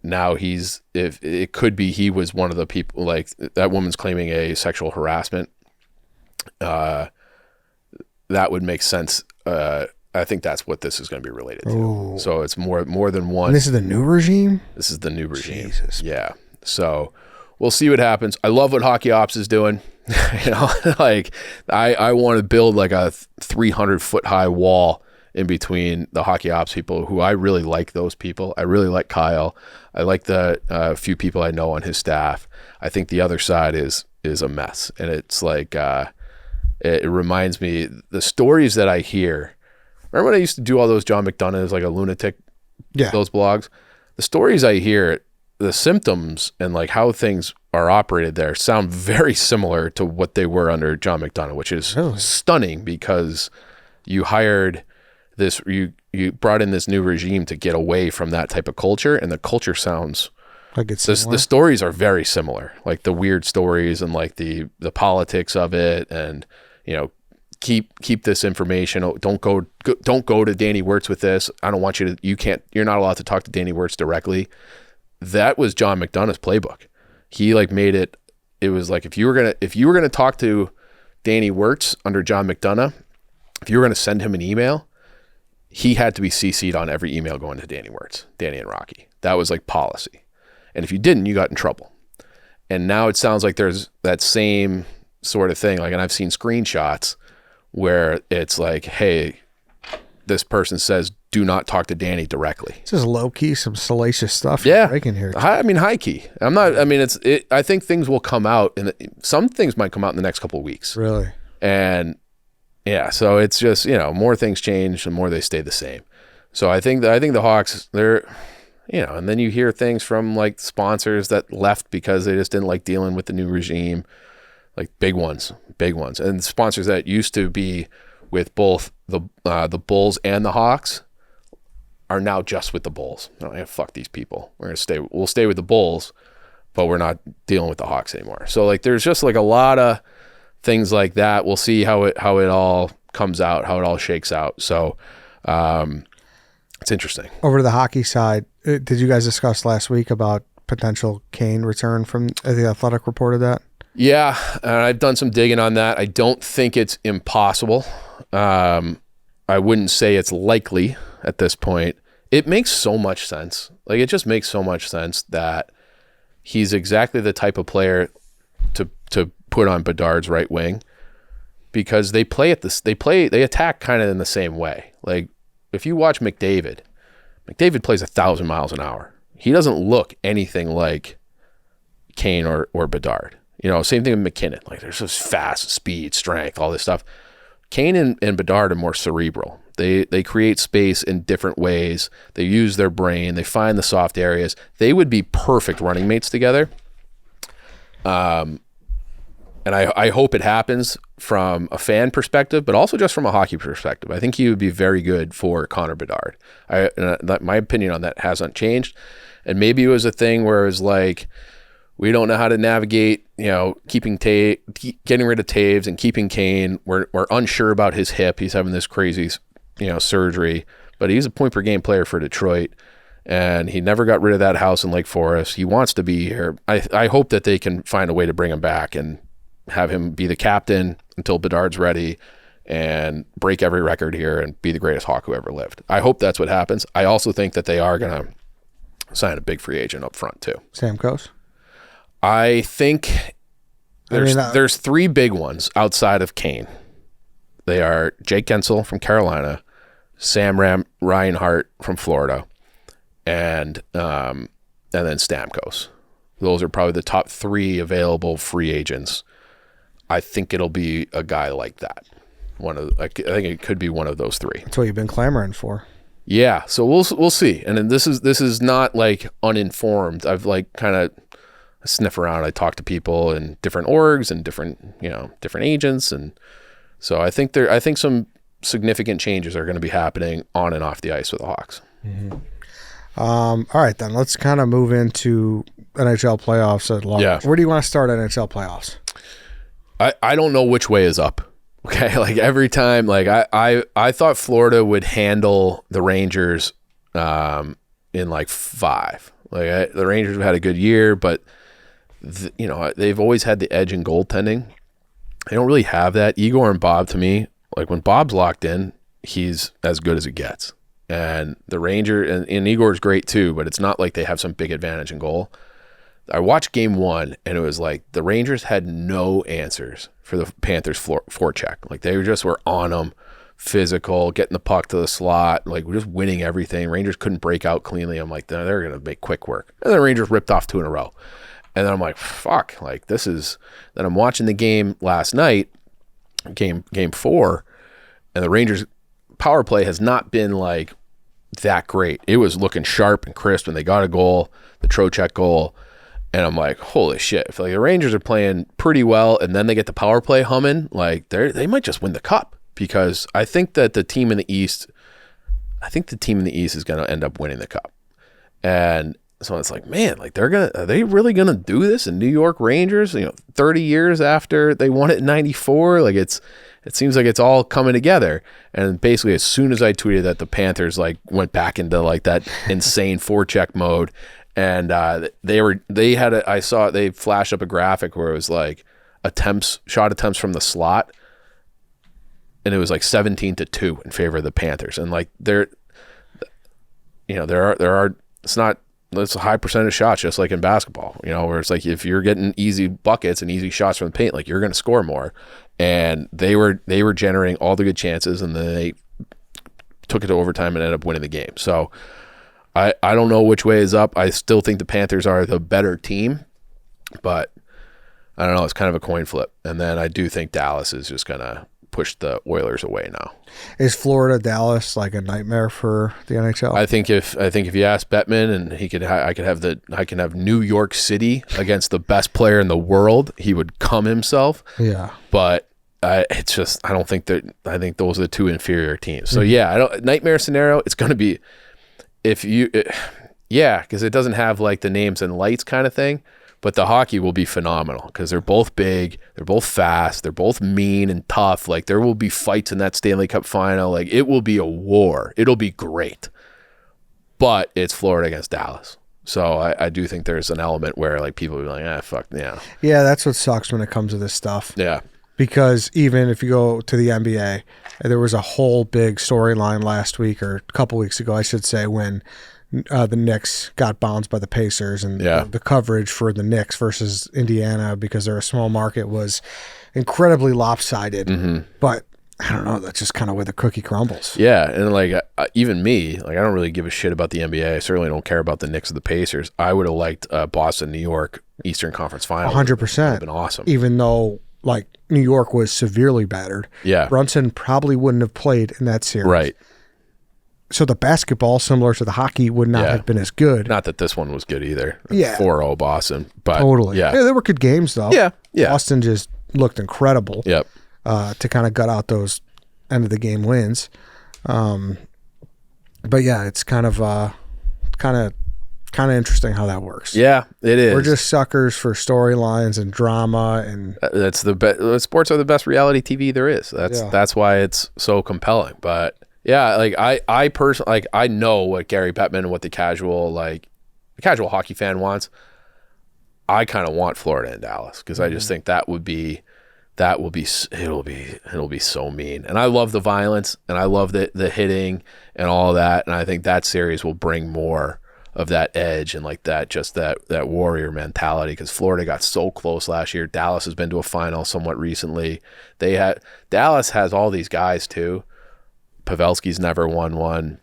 Now if it could be he was one of the people, like that woman's claiming a sexual harassment. That would make sense. I think that's what this is going to be related to. Ooh. So it's more than one. And this is the new regime? This is the new regime. Jesus. Yeah. So we'll see what happens. I love what Hockey Ops is doing. Like I want to build like a 300-foot high wall in between the Hockey Ops people, who I really like those people. I really like Kyle. I like the few people I know on his staff. I think the other side is a mess. And it's like, it reminds me, the stories that I hear. Remember when I used to do all those John McDonough's, like a lunatic, those blogs? The stories I hear, the symptoms and like how things are operated there sound very similar to what they were under John McDonough, which is stunning, because you hired you brought in this new regime to get away from that type of culture, and the culture sounds like it's the stories are very similar, like the weird stories and like the politics of it, and keep this information. Don't go to Danny Wirtz with this. I don't want you to. You're not allowed to talk to Danny Wirtz directly. That was John McDonough's playbook. He like made it. It was like if you were gonna talk to Danny Wirtz under John McDonough, if you were gonna send him an email, he had to be CC'd on every email going to Danny Wirtz, Danny and Rocky. That was like policy. And if you didn't, you got in trouble. And now it sounds like there's that same sort of thing. Like, and I've seen screenshots where it's like, hey, this person says, do not talk to Danny directly. This is low key, some salacious stuff. Yeah. Breaking here. I mean, high key. I think things will come out, and some things might come out in the next couple of weeks. Really? And yeah, so it's just, more things change, the more they stay the same. So I think the Hawks, they're, and then you hear things from like sponsors that left because they just didn't like dealing with the new regime, like big ones, and sponsors that used to be with both the Bulls and the Hawks are now just with the Bulls. Fuck these people. We'll stay with the Bulls, but we're not dealing with the Hawks anymore. So like, there's just like a lot of things like that. We'll see how it all comes out, how it all shakes out. So it's interesting. Over to the hockey side, did you guys discuss last week about potential Kane return from the Athletic reported that? Yeah, I've done some digging on that. I don't think it's impossible. I wouldn't say it's likely at this point. It makes so much sense. Like, it just makes so much sense that he's exactly the type of player to put on Bedard's right wing, because they attack kind of in the same way. Like, if you watch McDavid plays 1,000 miles an hour. He doesn't look anything like Kane or Bedard. Same thing with McKinnon. Like, there's just fast, speed, strength, all this stuff. Kane and Bedard are more cerebral. They create space in different ways. They use their brain. They find the soft areas. They would be perfect running mates together. And I hope it happens from a fan perspective, but also just from a hockey perspective. I think he would be very good for Connor Bedard. My opinion on that hasn't changed. And maybe it was a thing where it was like, we don't know how to navigate, getting rid of Taves and keeping Kane. We're unsure about his hip. He's having this crazy, surgery, but he's a point per game player for Detroit, and he never got rid of that house in Lake Forest. He wants to be here. I hope that they can find a way to bring him back and have him be the captain until Bedard's ready and break every record here and be the greatest Hawk who ever lived. I hope that's what happens. I also think that they are going to sign a big free agent up front too. Stamkos? I think there's three big ones outside of Kane. They are Jake Gensel from Carolina, Sam Reinhart from Florida, and then Stamkos. Those are probably the top three available free agents. I think it'll be a guy like that. I think it could be one of those three. That's what you've been clamoring for. Yeah, so we'll see. And then this is not like uninformed. I've like kind of sniff around. I talk to people in different orgs and different agents, and so I think some significant changes are going to be happening on and off the ice with the Hawks. Mm-hmm. All right, then let's kind of move into NHL playoffs at large. Yeah. Where do you want to start NHL playoffs? I don't know which way is up. Okay, like every time, like I thought Florida would handle the Rangers in like 5. Like the Rangers have had a good year, but they've always had the edge in goaltending. They don't really have that. Igor and Bob, to me, like when Bob's locked in, he's as good as it gets. And the Ranger and Igor's great too, but it's not like they have some big advantage in goal. I watched game 1 and it was like the Rangers had no answers for the Panthers forecheck. Like they were on them, physical, getting the puck to the slot, like we're just winning everything. Rangers couldn't break out cleanly. I'm like, they're going to make quick work. And the Rangers ripped off 2 in a row. And then I'm like, fuck, like this is, then I'm watching the game last night, game 4, and the Rangers power play has not been like that great. It was looking sharp and crisp when they got a goal, the Trocheck goal. And I'm like, holy shit. I feel like the Rangers are playing pretty well, and then they get the power play humming. Like they might just win the cup, because I think that the team in the East I think the team in the East is going to end up winning the Cup. And so it's like, man, like are they really going to do this in New York Rangers, 30 years after they won it in 94? Like it seems like it's all coming together. And basically as soon as I tweeted that, the Panthers like went back into like that insane forecheck mode. And they flashed up a graphic where it was like shot attempts from the slot. And it was like 17-2 in favor of the Panthers. And like it's a high percentage shots, just like in basketball, where it's like if you're getting easy buckets and easy shots from the paint, like you're going to score more. And they were generating all the good chances, and then they took it to overtime and ended up winning the game. So I don't know which way is up. I still think the Panthers are the better team, but I don't know. It's kind of a coin flip. And then I do think Dallas is just going to push the Oilers away now. Is Florida Dallas like a nightmare for the NHL? I think if you ask Bettman, and I can have New York City against the best player in the world, he would come himself. Yeah, but I think those are the two inferior teams. So nightmare scenario. It's going to be because it doesn't have like the names and lights kind of thing. But the hockey will be phenomenal because they're both big, they're both fast, they're both mean and tough. Like there will be fights in that Stanley Cup final. Like it will be a war. It'll be great. But it's Florida against Dallas. So I do think there's an element where like people will be like, fuck, yeah. Yeah, that's what sucks when it comes to this stuff. Yeah. Because even if you go to the NBA, there was a whole big storyline last week or a couple weeks ago, I should say, when the Knicks got bounced by the Pacers, and the coverage for the Knicks versus Indiana, because they're a small market, was incredibly lopsided. Mm-hmm. But I don't know, that's just kind of where the cookie crumbles. Yeah, and like even me, like I don't really give a shit about the NBA. I certainly don't care about the Knicks or the Pacers. I would have liked Boston, New York, Eastern Conference Final. 100%. Would have been awesome. Even though like New York was severely battered. Yeah. Brunson probably wouldn't have played in that series. Right. So the basketball, similar to the hockey, would not have been as good. Not that this one was good either. Yeah. 4-0 Boston. But totally. Yeah. There were good games, though. Yeah. Boston just looked incredible. Yep. To kind of gut out those end of the game wins. But yeah, it's kind of interesting how that works. Yeah, it is. We're just suckers for storylines and drama, and that's the best. Sports are the best reality TV there is. That's why it's so compelling. But yeah, like I personally, like I know what Gary Bettman and what the casual hockey fan wants. I kind of want Florida and Dallas because I just think it'll be so mean. And I love the violence and I love the hitting and all that. And I think that series will bring more of that edge and like that warrior mentality, because Florida got so close last year. Dallas has been to a final somewhat recently. Dallas has all these guys too. Pavelski's never won one.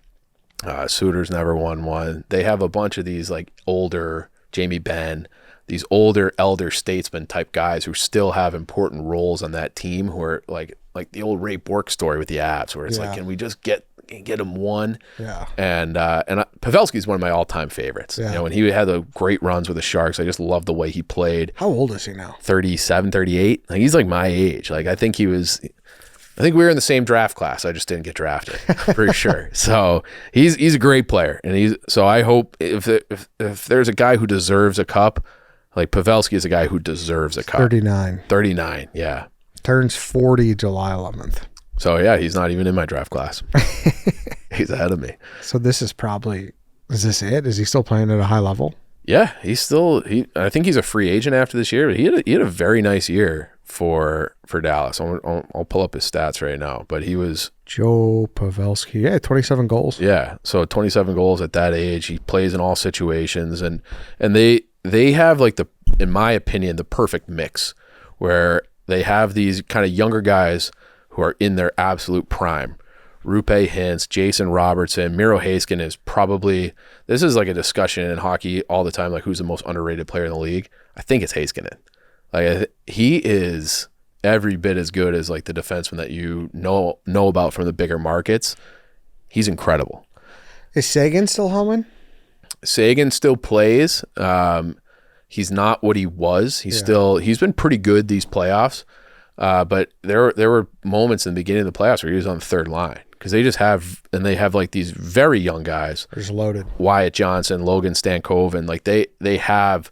Suter's never won one. They have a bunch of these like older Jamie Benn, these older elder statesman type guys who still have important roles on that team, who are like the old Ray Bourque story with the Avs, where it's like, can we just get him one? Yeah. And Pavelski's one of my all-time favorites. Yeah. When he had the great runs with the Sharks, I just love the way he played. How old is he now? 37, 38. Like, he's like my age. Like, I think we were in the same draft class. I just didn't get drafted, pretty sure. So he's a great player, and so I hope if there's a guy who deserves a cup, like Pavelski is a guy who deserves a cup. 39, yeah. Turns 40 July 11th. So yeah, he's not even in my draft class. He's ahead of me. So this is this it? Is he still playing at a high level? Yeah, I think he's a free agent after this year, but he had a very nice year for Dallas. I'll pull up his stats right now, but he was Joe Pavelski. Yeah, 27 goals. Yeah, so 27 goals at that age. He plays in all situations, and they have like in my opinion, the perfect mix where they have these kind of younger guys who are in their absolute prime. Roope Hintz, Jason Robertson, Miro Heiskanen is probably, this is like a discussion in hockey all the time, like who's the most underrated player in the league. I think it's Heiskanen. Like he is every bit as good as like the defenseman that you know about from the bigger markets. He's incredible. Is Sagan still humming? Sagan still plays. He's not what he was. He's been pretty good these playoffs. But there were moments in the beginning of the playoffs where he was on the third line because they have like these very young guys. They're just loaded. Wyatt Johnson, Logan Stankoven, like they have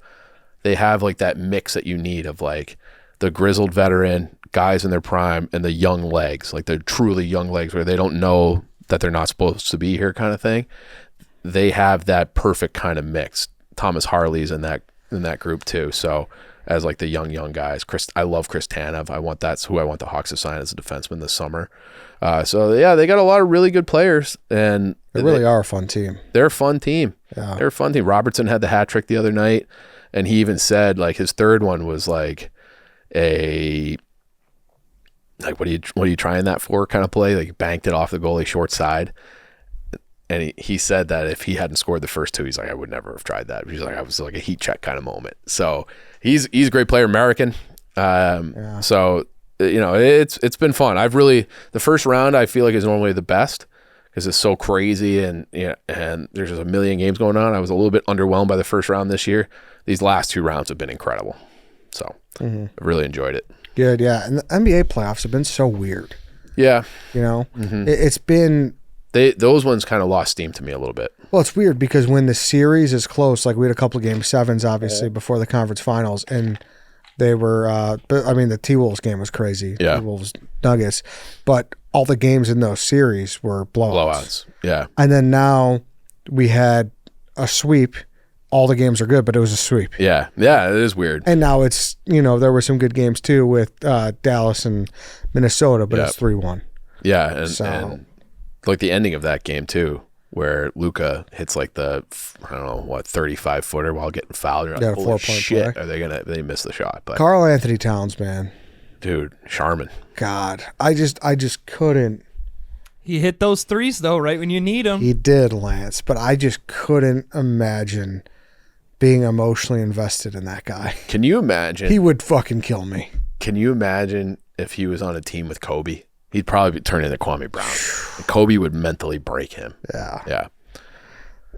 like that mix that you need of like the grizzled veteran guys in their prime and the young legs, like the truly young legs where they don't know that they're not supposed to be here kind of thing. They have that perfect kind of mix. Thomas Harley's in that group too. So as like the young guys, I love Chris Tanev. That's who I want the Hawks to sign as a defenseman this summer. So yeah, they got a lot of really good players, and they really are a fun team. They're a fun team. Yeah. They're a fun team. Robertson had the hat trick the other night, and he even said like his third one was like what are you trying that for kind of play? Like banked it off the goalie short side. And he said that if he hadn't scored the first two, he's like, I would never have tried that. He's like, I was like a heat check kind of moment. So he's a great player, American. So it's been fun. The first round I feel like is normally the best because it's so crazy and there's just a million games going on. I was a little bit underwhelmed by the first round this year. These last two rounds have been incredible. So I really enjoyed it. Good, yeah. And the NBA playoffs have been so weird. Yeah. It's been... Those ones kind of lost steam to me a little bit. Well, it's weird because when the series is close, like we had a couple of game sevens, obviously, before the conference finals, and they were, the T-Wolves game was crazy. Yeah. T-Wolves Nuggets. But all the games in those series were blowouts. Yeah. And then now we had a sweep. All the games are good, but it was a sweep. Yeah. Yeah, it is weird. And now it's, there were some good games too with Dallas and Minnesota, but it's 3-1. Yeah. And like the ending of that game too, where Luka hits like the 35-footer while getting fouled. You're like, holy shit, play. They missed the shot. But Karl Anthony Towns, man, dude, Charmin. God, I just couldn't. He hit those threes though, right when you need them. He did, Lance, but I just couldn't imagine being emotionally invested in that guy. Can you imagine? He would fucking kill me. Can you imagine if he was on a team with Kobe? He'd probably turn into Kwame Brown. Kobe would mentally break him. Yeah. Yeah.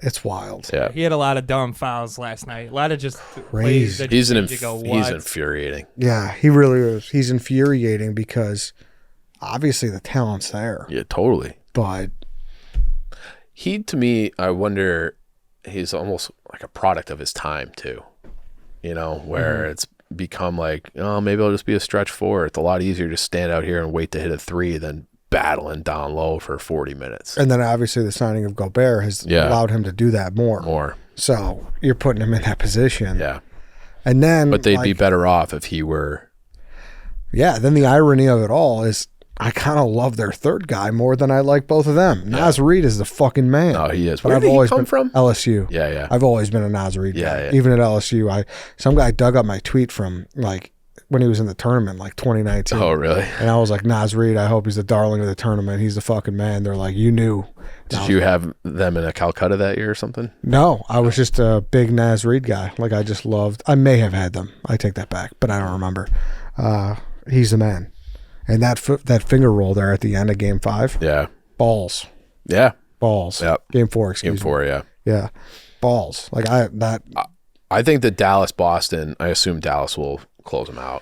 It's wild. Yeah. He had a lot of dumb fouls last night. A lot of just crazy. He's infuriating. Yeah, he really is. He's infuriating because obviously the talent's there. Yeah, totally. But he, to me, I wonder, he's almost like a product of his time too. Where it's become like, maybe I'll just be a stretch four. It's a lot easier to stand out here and wait to hit a three than battling down low for 40 minutes. And then obviously the signing of Gobert has allowed him to do that more. So you're putting him in that position. Yeah. And then, but they'd be better off if he were. Yeah. Then the irony of it all is I kind of love their third guy more than I like both of them. Yeah. Naz Reid is the fucking man. No, he is. But Where did he come from? LSU. Yeah. I've always been a Naz Reid guy. Yeah. Even at LSU, some guy dug up my tweet from like when he was in the tournament, like 2019. Oh, really? And I was like, Naz Reid, I hope he's the darling of the tournament. He's the fucking man. They're like, you knew. Did you have them in a Calcutta that year or something? No, I was just a big Naz Reid guy. Like I just loved. I may have had them. I take that back, but I don't remember. He's the man. And that finger roll there at the end of Game 5. Yeah. Balls. Yeah. Balls. Yep. Game 4, excuse me. Game 4, yeah. Yeah. Balls. Like I think that Dallas-Boston, I assume Dallas will close them out.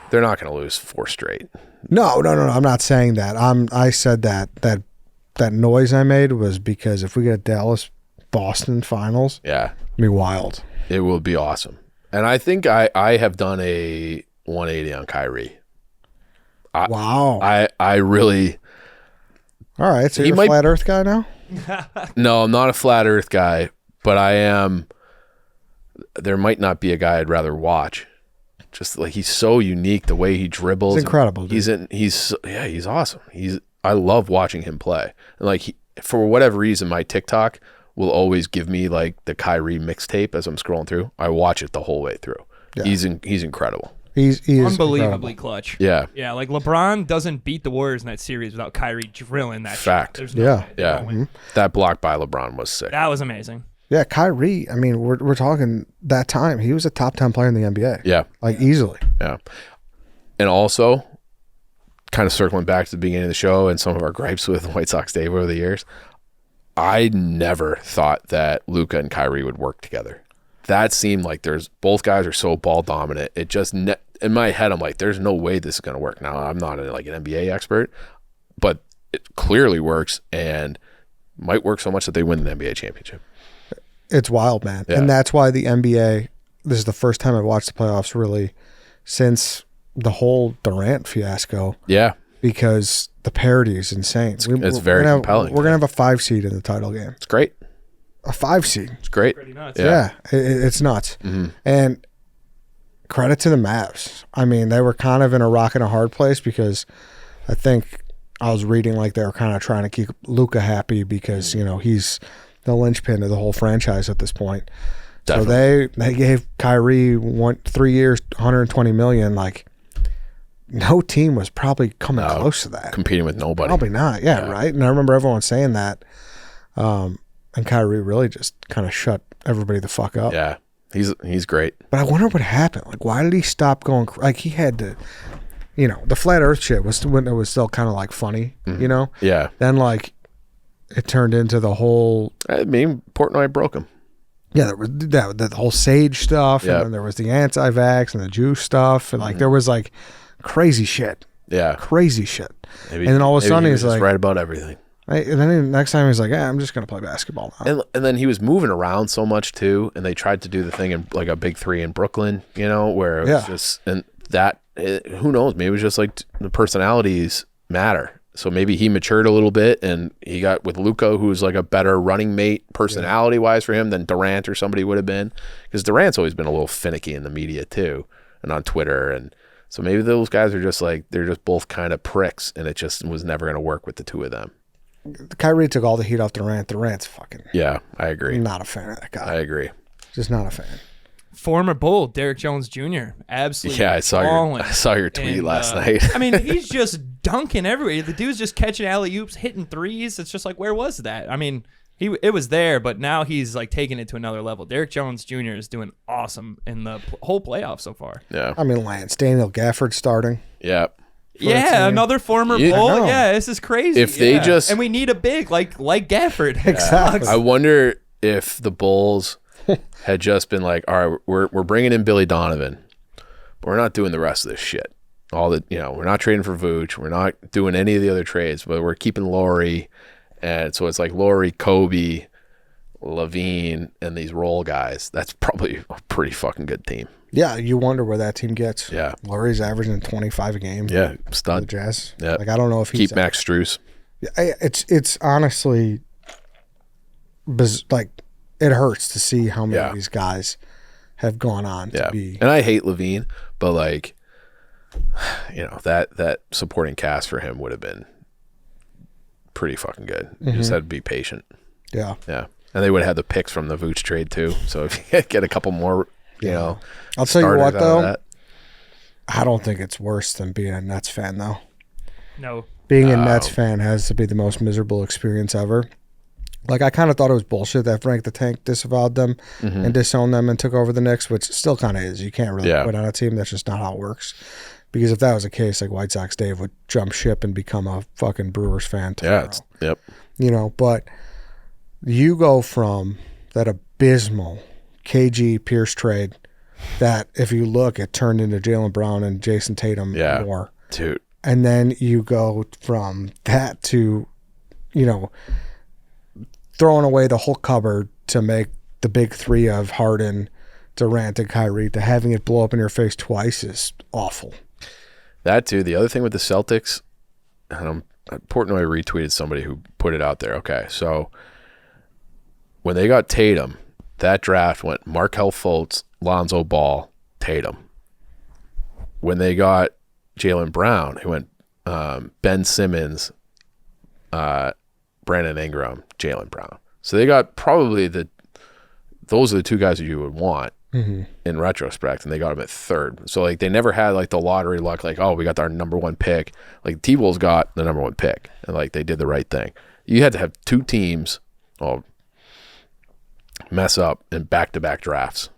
They're not going to lose 4 straight. No. I'm not saying that. I said that noise I made was because if we get Dallas-Boston finals, yeah, it'll be wild. It will be awesome. And I think I have done a 180 on Kyrie. Wow. I really. All right. So you're a flat earth guy now? No, I'm not a flat earth guy, but I am. There might not be a guy I'd rather watch. Just like he's so unique, the way he dribbles. He's incredible. Dude. He's awesome. I love watching him play. And like for whatever reason, my TikTok will always give me like the Kyrie mixtape as I'm scrolling through. I watch it the whole way through. Yeah. He's incredible. He is unbelievably incredible. Clutch. Yeah. Yeah, like LeBron doesn't beat the Warriors in that series without Kyrie drilling that fact. shot. Yeah. Mm-hmm. That block by LeBron was sick. That was amazing. Yeah, Kyrie, I mean, we're talking that time. He was a top 10 player in the NBA. Yeah. Like easily. Yeah. And also, kind of circling back to the beginning of the show and some of our gripes with White Sox Dave over the years, I never thought that Luka and Kyrie would work together. That seemed like both guys are so ball dominant. It just in my head, I'm like, there's no way this is going to work. Now, I'm not like an NBA expert, but it clearly works and might work so much that they win the NBA championship. It's wild, man. Yeah. And that's why the NBA, this is the first time I've watched the playoffs really since the whole Durant fiasco. Yeah. Because the parity is insane. It's very compelling. We're going to have a 5 seed in the title game. It's great. A 5 seed. It's great. Pretty nuts. Yeah, it's nuts. Mm-hmm. And credit to the Mavs. I mean, they were kind of in a rock and a hard place because I think I was reading like they were kind of trying to keep Luka happy because, he's the linchpin of the whole franchise at this point. Definitely. So they gave Kyrie 3 years, $120 million. Like, no team was probably coming close to that. Competing with nobody. Probably not. Yeah, right. And I remember everyone saying that. And Kyrie really just kind of shut everybody the fuck up. Yeah, he's great. But I wonder what happened. Like, why did he stop going? Like, he had to, the flat Earth shit was when it was still kind of like funny, Yeah. Then like, it turned into the whole. I mean, Portnoy broke him. Yeah, there was the whole sage stuff, and then there was the anti-vax and the Jew stuff, and like there was like crazy shit. Yeah, crazy shit. Maybe, and then all of a sudden he's like right about everything. And then next time he's like, I'm just gonna play basketball now. And then he was moving around so much too, and they tried to do the thing in like a big 3 in Brooklyn, where it was just who knows, maybe it was just like the personalities matter. So maybe he matured a little bit, and he got with Luka, who's like a better running mate personality wise for him than Durant or somebody would have been, because Durant's always been a little finicky in the media too, and on Twitter, and so maybe those guys are just like they're just both kind of pricks, and it just was never going to work with the two of them. Kyrie took all the heat off Durant. Durant's fucking. Yeah, I agree. Not a fan of that guy. I agree. Just not a fan. Former Bull, Derek Jones Jr. Absolutely. Yeah, I saw your tweet last night. I mean, he's just dunking everywhere. The dude's just catching alley-oops, hitting threes. It's just like, where was that? I mean, it was there, but now he's like taking it to another level. Derek Jones Jr. is doing awesome in the whole playoff so far. Yeah. I mean, Lance Daniel Gafford starting. Yeah. Yeah, another former Bull. Yeah, this is crazy. If they just and we need a big like Gafford. Exactly. I wonder if the Bulls had just been like, all right, we're bringing in Billy Donovan, but we're not doing the rest of this shit. We're not trading for Vooch. We're not doing any of the other trades, but we're keeping Laurie. And so it's like Laurie, Kobe, Levine, and these role guys. That's probably a pretty fucking good team. Yeah, you wonder where that team gets. Yeah. Laurie's averaging 25 a game. Yeah, The stud. Jazz. Yeah. Like, I don't know if he's... Keep Max Strus. It's honestly... like, it hurts to see how many of these guys have gone on to be... And I hate Levine, but like, that supporting cast for him would have been pretty fucking good. You just had to be patient. Yeah. Yeah. And they would have had the picks from the Vooch trade too. So if you get a couple more, I'll tell you what though, I don't think it's worse than being a Nets fan though. No. Being a Nets fan has to be the most miserable experience ever. Like, I kind of thought it was bullshit that Frank the Tank disavowed them and disowned them and took over the Knicks, which still kind of is. You can't really quit on a team. That's just not how it works. Because if that was the case, like, White Sox Dave would jump ship and become a fucking Brewers fan tomorrow. Yep. But you go from that abysmal KG Pierce trade that, if you look, it turned into Jaylen Brown and Jason Tatum more. Dude. And then you go from that to, throwing away the whole cupboard to make the big 3 of Harden, Durant, and Kyrie, to having it blow up in your face twice is awful. That too. The other thing with the Celtics, Portnoy retweeted somebody who put it out there. Okay, so when they got Tatum, that draft went Markelle Fultz, Lonzo Ball, Tatum. When they got Jaylen Brown, it went Ben Simmons, Brandon Ingram, Jaylen Brown. So they got probably those are the 2 guys that you would want in retrospect, and they got him at 3rd. So like they never had like the lottery luck, like, oh, we got our number 1 pick. Like T-Wolves got the number 1 pick, and like they did the right thing. You had to have 2 teams mess up in back-to-back drafts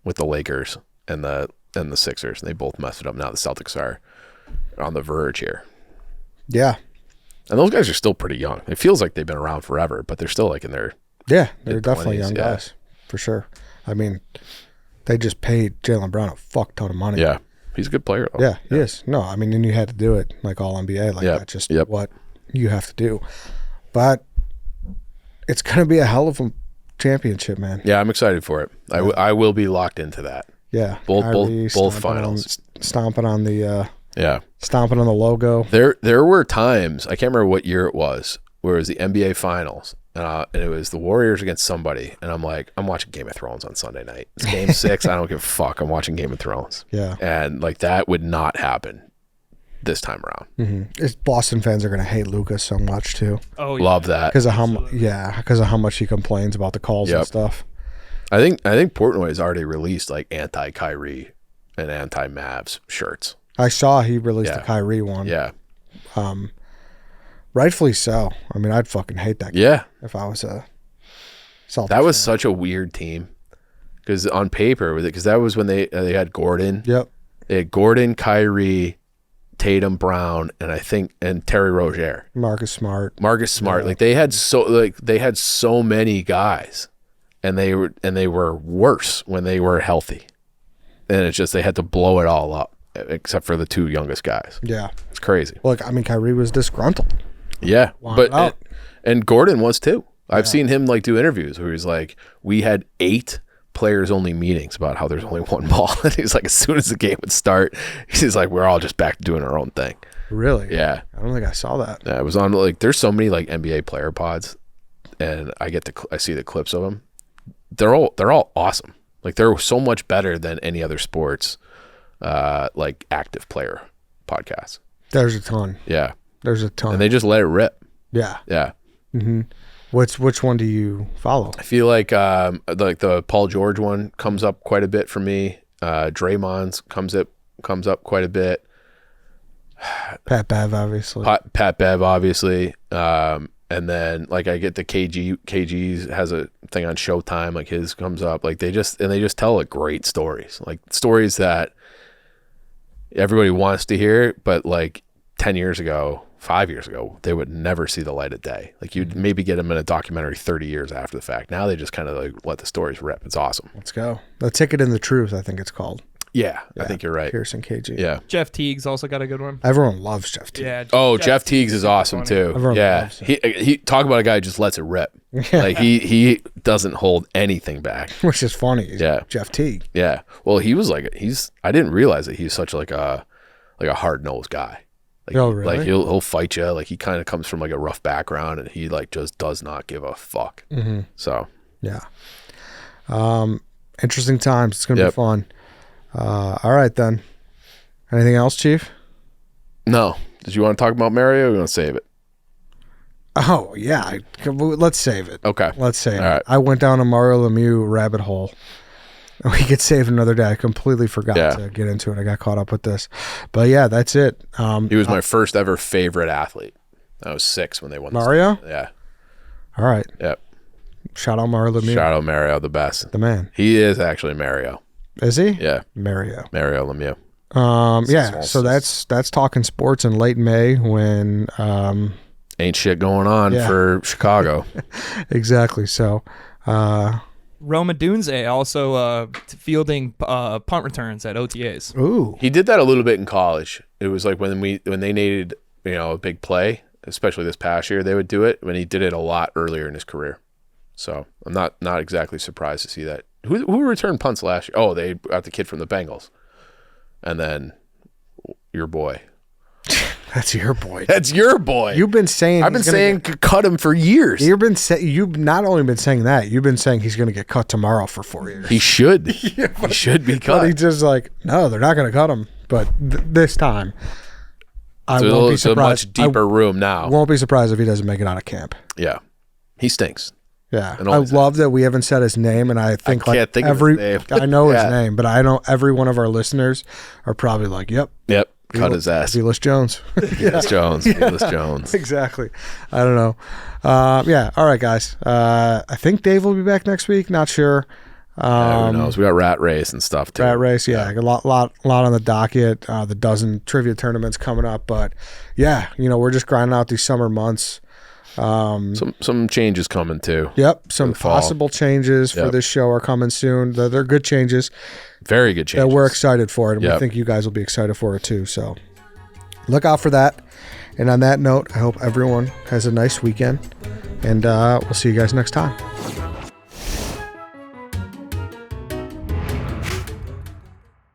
with the Lakers and the Sixers, and they both messed it up. Now the Celtics are on the verge here. Yeah. And those guys are still pretty young. It feels like they've been around forever, but they're still like in their they're definitely young guys for sure. I mean, they just paid Jaylen Brown a fuck ton of money. Yeah, he's a good player though. Yeah, he is. No, I mean, and you had to do it like all NBA, like that's just what you have to do. But it's going to be a hell of a championship, man. Yeah, I'm excited for it. I will be locked into that. Yeah. Both finals. Stomping on the logo. There were times, I can't remember what year it was, where it was the NBA finals. And it was the Warriors against somebody. And I'm like, I'm watching Game of Thrones on Sunday night. It's game 6. I don't give a fuck. I'm watching Game of Thrones. Yeah. And like that would not happen this time around. Mm-hmm. Boston fans are going to hate Lucas so much too. Oh, yeah. Love that. Because of how much he complains about the calls and stuff. I think Portnoy has already released like anti-Kyrie and anti-Mavs shirts. I saw he released a Kyrie one. Yeah. Rightfully so. I mean, I'd fucking hate that guy. Yeah. If I was a Celtics That was fan. such a weird team. Because on paper, because that was when they had Gordon. Yep. They had Gordon, Kyrie, Tatum, Brown, and Terry Rozier. Marcus Smart. Yeah. Like they had so many guys, and they were worse when they were healthy. And it's just they had to blow it all up, except for the 2 youngest guys. Yeah. It's crazy. Well, I mean, Kyrie was disgruntled. Yeah, and Gordon was too. I've seen him like do interviews where he's like, we had 8 players only meetings about how there's only one ball. And he's like, as soon as the game would start, he's like, we're all just back to doing our own thing. Really? Yeah. I don't think I saw that. Yeah, it was on like, there's so many like NBA player pods, and I see the clips of them. They're all awesome. Like they're so much better than any other sports, like active player podcasts. There's a ton. Yeah. There's a ton. And they just let it rip. Yeah. Yeah. Mm-hmm. Which one do you follow? I feel like the Paul George one comes up quite a bit for me. Draymond's comes up quite a bit. Pat Bev, obviously. Pat Bev, obviously. And then like I get the KG's has a thing on Showtime, like his comes up. Like they just tell like great stories. Like stories that everybody wants to hear, but like 10 years ago, 5 years ago, they would never see the light of day. Like you'd maybe get them in a documentary 30 years after the fact. Now they just kind of like let the stories rip. It's awesome. Let's go. The Ticket in the Truth, I think it's called. Yeah, I think you're right. Pierce and KG. Yeah. Jeff Teague's also got a good one. Everyone loves Jeff Teague. Yeah. Jeff Teagues is awesome too. Everyone loves him. He talk about a guy who just lets it rip. Yeah. Like he doesn't hold anything back. Which is funny. Yeah. Jeff Teague. Yeah. Well, he was like I didn't realize that he's such like a hard-nosed guy. Like, oh, really? Like he'll fight you. Like he kind of comes from like a rough background, and he like just does not give a fuck. Mm-hmm. So yeah, interesting times. It's gonna be fun. All right then. Anything else, Chief? No. Did you want to talk about Mario? Or you want to save it? Oh yeah, let's save it. Okay, let's save it. Right. I went down a Mario Lemieux rabbit hole. We could save another day. I completely forgot to get into it. I got caught up with this. But yeah, that's it. He was my first ever favorite athlete. I was 6 when they won Mario? Yeah. All right. Yep. Shout out Mario Lemieux. Shout out Mario, the best. The man. He is actually Mario. Is he? Yeah. Mario Lemieux. Yeah, so that's talking sports in late May when ain't shit going on for Chicago. Exactly. So Roma Dunze also fielding punt returns at OTAs. Ooh. He did that a little bit in college. It was like when they needed, a big play, especially this past year, they would do it. When he did it a lot earlier in his career. So I'm not exactly surprised to see that. Who returned punts last year? Oh, they got the kid from the Bengals. And then your boy. That's your boy. That's your boy. You've been saying. I've been saying cut him for years. You've not only been saying that. You've been saying he's going to get cut tomorrow for 4 years. He should. He should be cut. But he's just like, no, they're not going to cut him. But this time, I won't be surprised. It's a much deeper room now. Won't be surprised if he doesn't make it out of camp. Yeah, he stinks. Yeah, I love that we haven't said his name, and I think I know his name, but I know every one of our listeners are probably like, yep, cut his ass. Velas Jones. Velas Jones. Velas Jones. Exactly. I don't know. Yeah. All right, guys. I think Dave will be back next week. Not sure. Who knows? We got rat race and stuff too. Rat race, yeah. A lot on the docket. The dozen trivia tournaments coming up, but yeah, we're just grinding out these summer months. Some changes coming too. Yep, some possible changes for this show are coming soon. They're good changes. Very good changes. That we're excited for it, and we think you guys will be excited for it too. So look out for that. And on that note, I hope everyone has a nice weekend, and we'll see you guys next time.